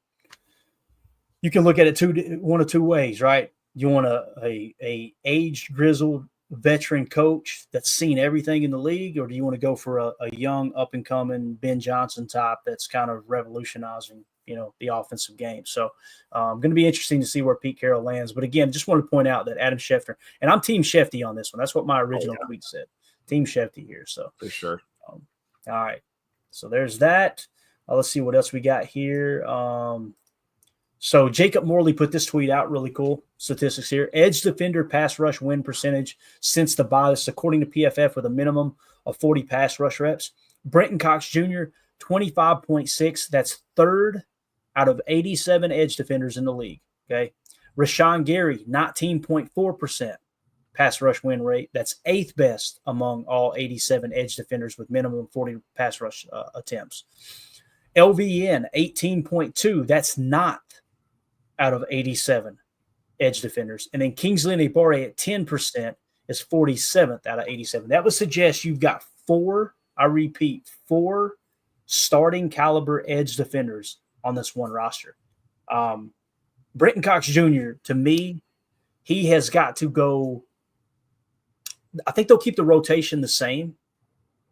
you can look at it one of two ways, right? You want a aged, grizzled veteran coach that's seen everything in the league, or do you want to go for a young, up and coming Ben Johnson type that's kind of revolutionizing, the offensive game? So going to be interesting to see where Pete Carroll lands. But again, just want to point out that Adam Schefter, and I'm Team Shefty on this one. That's what my original tweet said. Team Shefty here. So
for sure.
All right. So there's that. Let's see what else we got here. So Jacob Morley put this tweet out. Really cool statistics here. Edge defender pass rush win percentage since the bye. This is according to PFF with a minimum of 40 pass rush reps. Brenton Cox Jr., 25.6. That's third out of 87 edge defenders in the league. Okay. Rashawn Gary, 19.4% pass rush win rate. That's eighth best among all 87 edge defenders with minimum 40 pass rush attempts. LVN, 18.2. That's not out of 87 edge defenders. And then Kingsley Nabare at 10% is 47th out of 87. That would suggest you've got four starting caliber edge defenders on this one roster. Brenton Cox Jr., to me, he has got to go. I think they'll keep the rotation the same.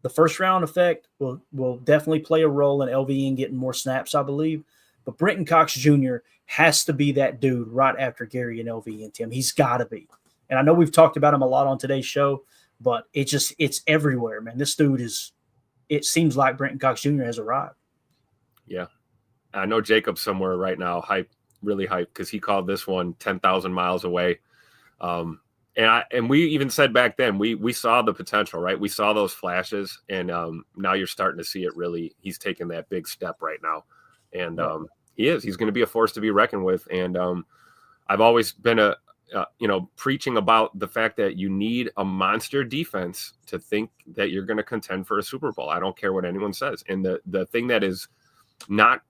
The first round effect will definitely play a role in LVN getting more snaps, I believe. But Brenton Cox Jr. has to be that dude right after Gary and LV and Tim. He's got to be. And I know we've talked about him a lot on today's show, but it's everywhere, man. This dude it seems like Brenton Cox Jr. has arrived.
Yeah. I know Jacob's somewhere right now, really hyped, because he called this one 10,000 miles away. And we even said back then, we saw the potential, right? We saw those flashes, and now you're starting to see it really. He's taking that big step right now. And he's going to be a force to be reckoned with. And I've always been preaching about the fact that you need a monster defense to think that you're going to contend for a Super Bowl. I don't care what anyone says. And the thing that is not,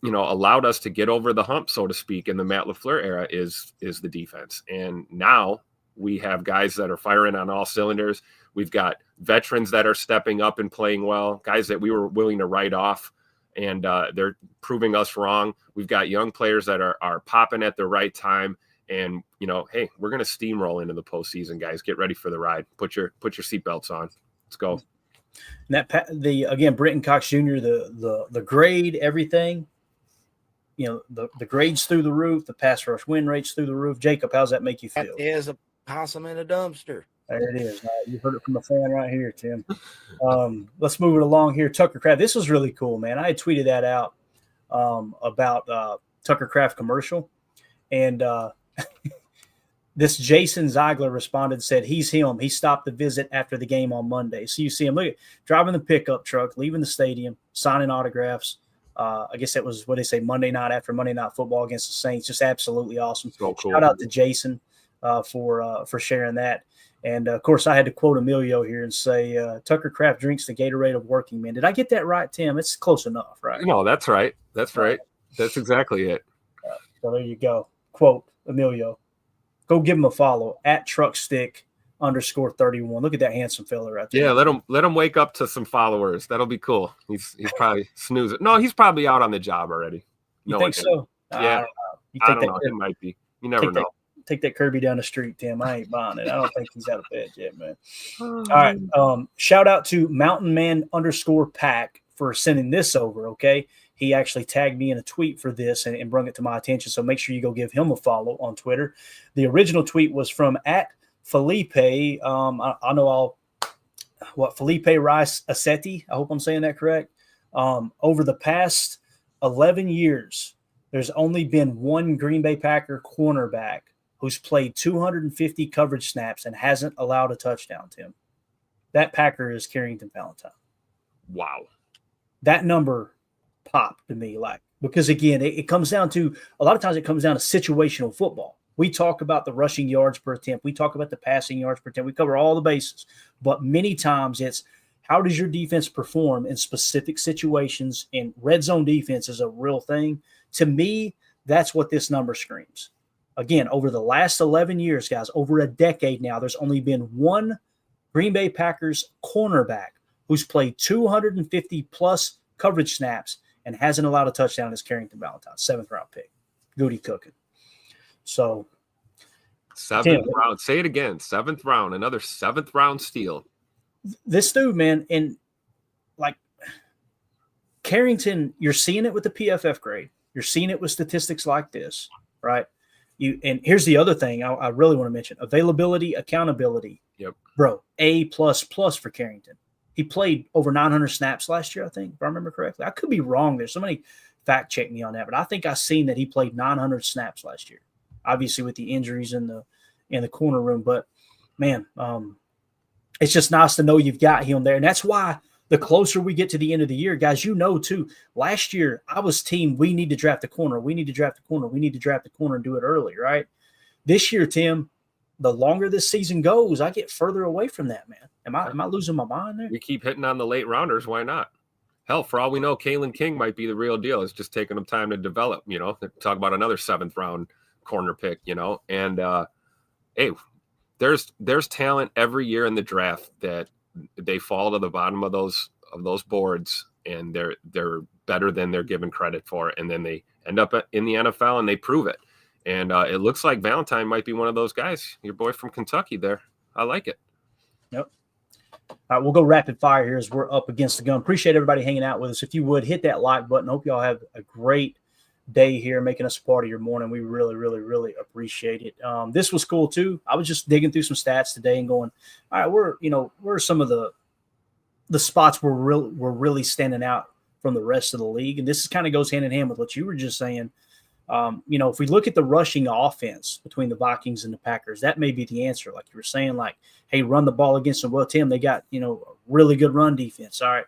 allowed us to get over the hump, so to speak, in the Matt LaFleur era is the defense. And now we have guys that are firing on all cylinders. We've got veterans that are stepping up and playing well, guys that we were willing to write off, and they're proving us wrong. We've got young players that are popping at the right time. And, hey, we're going to steamroll into the postseason, guys. Get ready for the ride. Put your seatbelts on. Let's go.
And again, Brenton Cox Jr., the grade, everything, the grades through the roof, the pass rush win rates through the roof. Jacob, how's that make you feel?
That is a possum in a dumpster.
There it is. You heard it from a fan right here, Tim. Let's move it along here. Tucker Kraft. This was really cool, man. I had tweeted that out about Tucker Kraft commercial. And this Jason Ziegler responded, said, he's him. He stopped the visit after the game on Monday. So you see him driving the pickup truck, leaving the stadium, signing autographs. I guess that was what they say Monday night after Monday Night Football against the Saints. Just absolutely awesome.
So cool.
Shout out to Jason for sharing that. And, of course, I had to quote Emilio here and say, Tucker Kraft drinks the Gatorade of working men. Did I get that right, Tim? It's close enough, right?
No, that's right. That's right. That's exactly it.
So there you go. Quote Emilio. Go give him a follow at truckstick_31. Look at that handsome fella right there.
Yeah, let him wake up to some followers. That'll be cool. He's probably snoozing. No, he's probably out on the job already.
You think so?
Yeah. I don't know. It might be. You never know.
Take that Kirby down the street, Tim. I ain't buying it. I don't think he's out of bed yet, man. All right. Shout out to mountainman_pack for sending this over, okay? He actually tagged me in a tweet for this and brought it to my attention. So make sure you go give him a follow on Twitter. The original tweet was from @Felipe. I know Felipe Rice Assetti. I hope I'm saying that correct. Over the past 11 years, there's only been one Green Bay Packer cornerback who's played 250 coverage snaps and hasn't allowed a touchdown, Tim. That Packer is Carrington Valentine.
Wow.
That number popped to me, because again, it comes down to a lot of times it comes down to situational football. We talk about the rushing yards per attempt. We talk about the passing yards per attempt. We cover all the bases, but many times it's how does your defense perform in specific situations, and red zone defense is a real thing. To me, that's what this number screams. Again, over the last 11 years, guys, over a decade now, there's only been one Green Bay Packers cornerback who's played 250 plus coverage snaps and hasn't allowed a touchdown as Carrington Valentine, 7th round pick. Goody cooking. So
7th round. Say it again. 7th round. Another 7th round steal.
This dude, man, and Carrington, you're seeing it with the PFF grade. You're seeing it with statistics like this, right? And here's the other thing I really want to mention: availability, accountability.
Yep,
bro, A++ for Carrington. He played over 900 snaps last year, I think, if I remember correctly. I could be wrong there. Somebody fact check me on that, but I think I seen that he played 900 snaps last year. Obviously, with the injuries in the corner room, but man, it's just nice to know you've got him there, and that's why the closer we get to the end of the year, guys, too. Last year I was team. We need to draft a corner. We need to draft a corner. We need to draft a corner and do it early, right? This year, Tim, the longer this season goes, I get further away from that, man. Am I losing my mind there?
We keep hitting on the late rounders. Why not? Hell, for all we know, Kalen King might be the real deal. It's just taking them time to develop, talk about another 7th round corner pick, and hey, there's talent every year in the draft that they fall to the bottom of those boards, and they're better than they're given credit for, and then they end up in the NFL and they prove it. And it looks like Valentine might be one of those guys. Your boy from Kentucky there. I like it.
Yep. All right, we'll go rapid fire here as we're up against the gun. Appreciate everybody hanging out with us. If you would, hit that like button. Hope y'all have a great day here, making us a part of your morning. We really, really, really appreciate it. This was cool too. I was just digging through some stats today and going, all right, where are some of the spots we're really standing out from the rest of the league. And this kind of goes hand in hand with what you were just saying. If we look at the rushing offense between the Vikings and the Packers, that may be the answer. Like you were saying, like, hey, run the ball against them. Well, Tim, they got, a really good run defense. All right.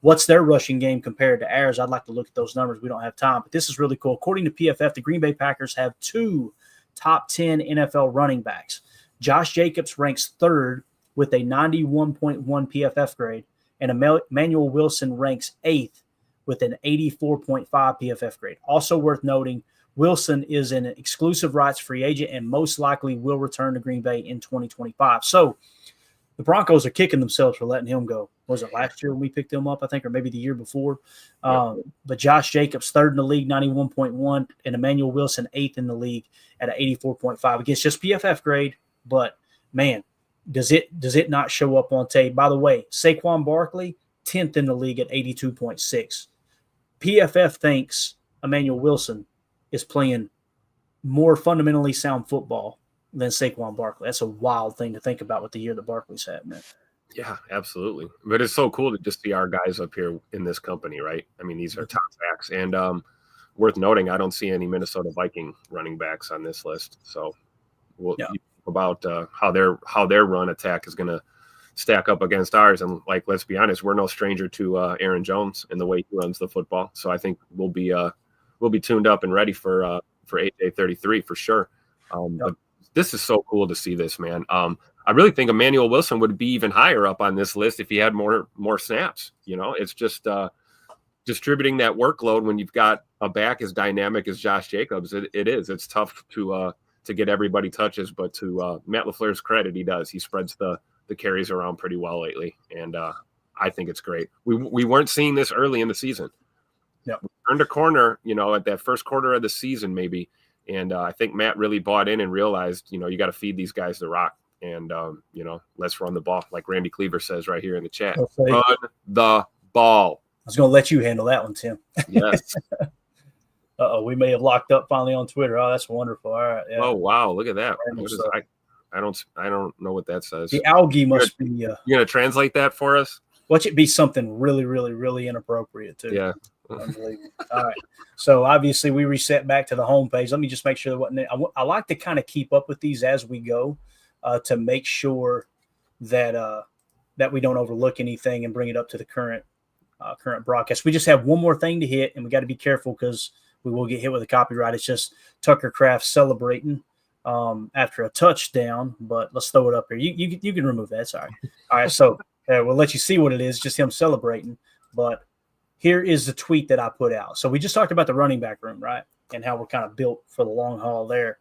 What's their rushing game compared to ours? I'd like to look at those numbers. We don't have time, but this is really cool. According to PFF, the Green Bay Packers have 2 top 10 NFL running backs. Josh Jacobs ranks 3rd with a 91.1 PFF grade, and Emmanuel Wilson ranks 8th with an 84.5 PFF grade. Also worth noting, Wilson is an exclusive rights free agent and most likely will return to Green Bay in 2025. So the Broncos are kicking themselves for letting him go. Was it last year when we picked him up, I think, or maybe the year before? But Josh Jacobs, 3rd in the league, 91.1, and Emmanuel Wilson, 8th in the league at an 84.5. Against just PFF grade, but, man, does it not show up on tape? By the way, Saquon Barkley, 10th in the league at 82.6. PFF thinks Emmanuel Wilson is playing more fundamentally sound football than Saquon Barkley. That's a wild thing to think about with the year that Barkley's had, man.
Yeah, absolutely. But it's so cool to just see our guys up here in this company, right? I mean, these are top backs. And worth noting, I don't see any Minnesota Viking running backs on this list. So we'll think about how their run attack is going to stack up against ours. And, like, let's be honest, we're no stranger to Aaron Jones in the way he runs the football. So I think we'll be tuned up and ready for AJ 33 for sure. But this is so cool to see this, man. I really think Emmanuel Wilson would be even higher up on this list if he had more snaps. It's just distributing that workload when you've got a back as dynamic as Josh Jacobs. It's tough to get everybody touches, but to Matt LaFleur's credit, he does. He spreads the carries around pretty well lately, and I think it's great. We weren't seeing this early in the season.
Yeah,
we turned a corner, at that first quarter of the season maybe, and I think Matt really bought in and realized, you got to feed these guys the rock, and let's run the ball, like Randy Cleaver says right here in the chat.
Okay.
Run the ball.
I was going to let you handle that one, Tim.
Yes.
We may have locked up finally on Twitter. Oh, that's wonderful. All right. Yeah.
Oh wow, look at that. I don't know what that says.
The algae must be.
You're gonna translate that for us?
Watch it be something really, really, really inappropriate too.
Yeah.
Unbelievable. All right. So obviously we reset back to the homepage. Let me just make sure that wasn't. I like to kind of keep up with these as we go, to make sure that we don't overlook anything and bring it up to the current broadcast. We just have one more thing to hit, and we got to be careful because we will get hit with a copyright. It's just Tucker Kraft celebrating after a touchdown, but let's throw it up here. You can remove that. Sorry. All right. So we'll let you see what it is, just him celebrating. But here is the tweet that I put out. So we just talked about the running back room, right? And how we're kind of built for the long haul there.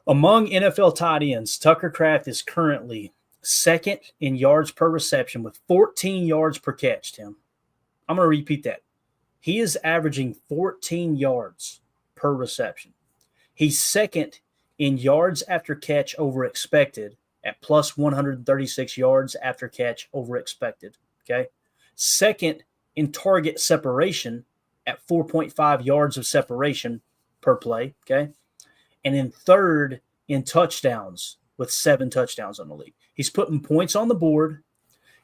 Among NFL tight ends, Tucker Kraft is currently 2nd in yards per reception with 14 yards per catch, Tim. I'm going to repeat that. He is averaging 14 yards per reception. He's 2nd in yards after catch over expected at plus 136 yards after catch over expected. Okay. 2nd in target separation at 4.5 yards of separation per play. Okay. And in 3rd in touchdowns with 7 touchdowns on the league. He's putting points on the board.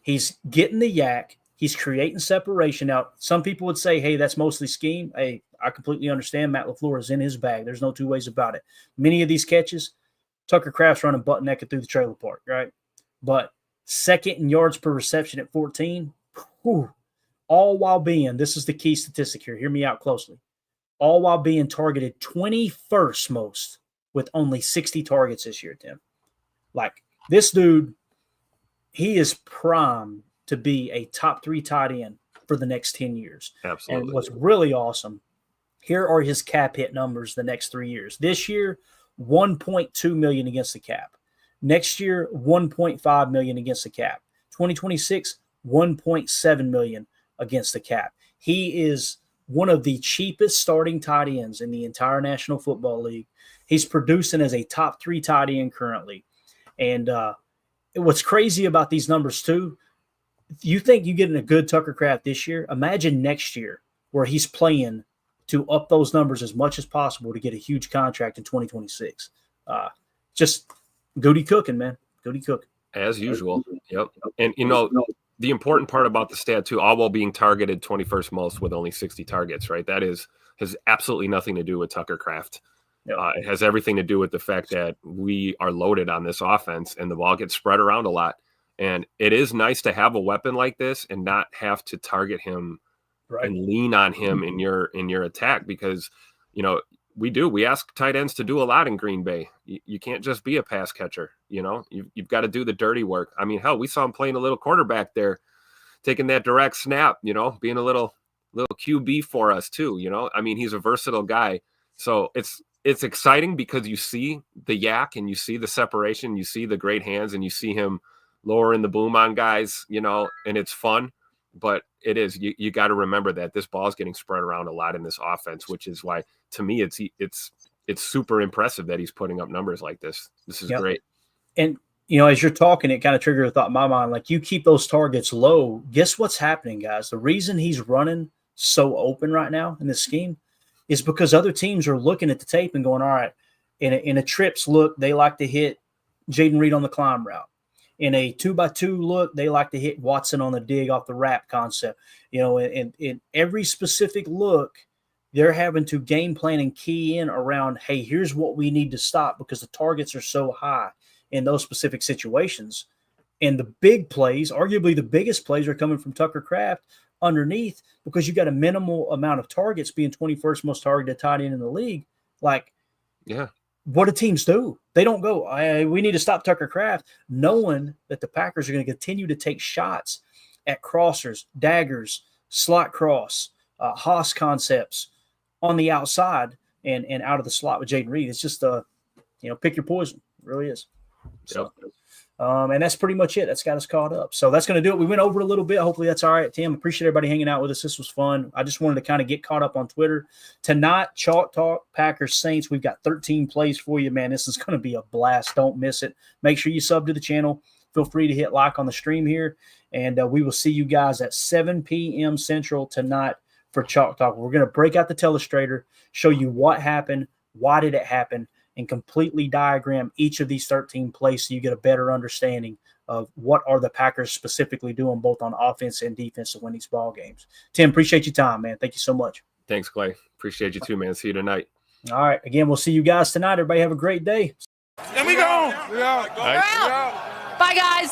He's getting the yak. He's creating separation. Now, some people would say, hey, that's mostly scheme. Hey, I completely understand. Matt LaFleur is in his bag. There's no two ways about it. Many of these catches, Tucker Kraft's running butt naked through the trailer park, right? But 2nd in yards per reception at 14, all while being, this is the key statistic here. Hear me out closely. All while being targeted 21st most with only 60 targets this year, Tim. Like, this dude, he is primed to be a top 3 tight end for the next 10 years.
Absolutely.
And what's really awesome, here are his cap hit numbers the next 3 years. This year, $1.2 million against the cap. Next year, $1.5 million against the cap. 2026, $1.7 million against the cap. He is one of the cheapest starting tight ends in the entire National Football League. He's producing as a top 3 tight end currently. And what's crazy about these numbers too, you think you're getting a good Tucker Kraft this year? Imagine next year where he's playing to up those numbers as much as possible to get a huge contract in 2026. Just goody cooking, man. Goody cooking.
As usual. Yep. And, the important part about the stat too, all while being targeted 21st most with only 60 targets, right? That has absolutely nothing to do with Tucker Kraft. It has everything to do with the fact that we are loaded on this offense and the ball gets spread around a lot. And it is nice to have a weapon like this and not have to target him and lean on him in your attack, because, we ask tight ends to do a lot in Green Bay. You can't just be a pass catcher. You've got to do the dirty work. I mean, hell, we saw him playing a little quarterback there, taking that direct snap, being a little QB for us too. I mean, he's a versatile guy. So it's exciting because you see the yak and you see the separation, you see the great hands, and you see him lowering the boom on guys, and it's fun. But it is, you got to remember that this ball is getting spread around a lot in this offense, which is why, to me, it's super impressive that he's putting up numbers like this. This is great.
And, as you're talking, it kind of triggered a thought in my mind, like, you keep those targets low. Guess what's happening, guys? The reason he's running so open right now in this scheme is because other teams are looking at the tape and going, all right, in a trips look, they like to hit Jaden Reed on the climb route. In a 2x2 look, they like to hit Watson on the dig off the wrap concept. In every specific look, they're having to game plan and key in around, hey, here's what we need to stop because the targets are so high in those specific situations. And the big plays, arguably the biggest plays, are coming from Tucker Kraft underneath because you got a minimal amount of targets, being 21st most targeted tight end in the league. Like, what do teams do? They don't go, we need to stop Tucker Kraft, knowing that the Packers are going to continue to take shots at crossers, daggers, slot cross, Haas concepts on the outside and out of the slot with Jaden Reed. It's just, pick your poison. It really is. So, and that's pretty much it. That's got us caught up. So that's going to do it. We went over a little bit. Hopefully that's all right, Tim. Appreciate everybody hanging out with us. This was fun. I just wanted to kind of get caught up on Twitter. Tonight, Chalk Talk, Packers Saints. We've got 13 plays for you, man. This is going to be a blast. Don't miss it. Make sure you sub to the channel. Feel free to hit like on the stream here. And we will see you guys at 7 p.m. Central tonight for Chalk Talk. We're going to break out the telestrator, show you what happened, why did it happen, and completely diagram each of these 13 plays so you get a better understanding of what are the Packers specifically doing both on offense and defense to win these ball games. Tim, appreciate your time, man. Thank you so much.
Thanks, Clay. Appreciate you too, man. See you tonight.
All right. Again, we'll see you guys tonight. Everybody have a great day.
There we go.
Bye, guys.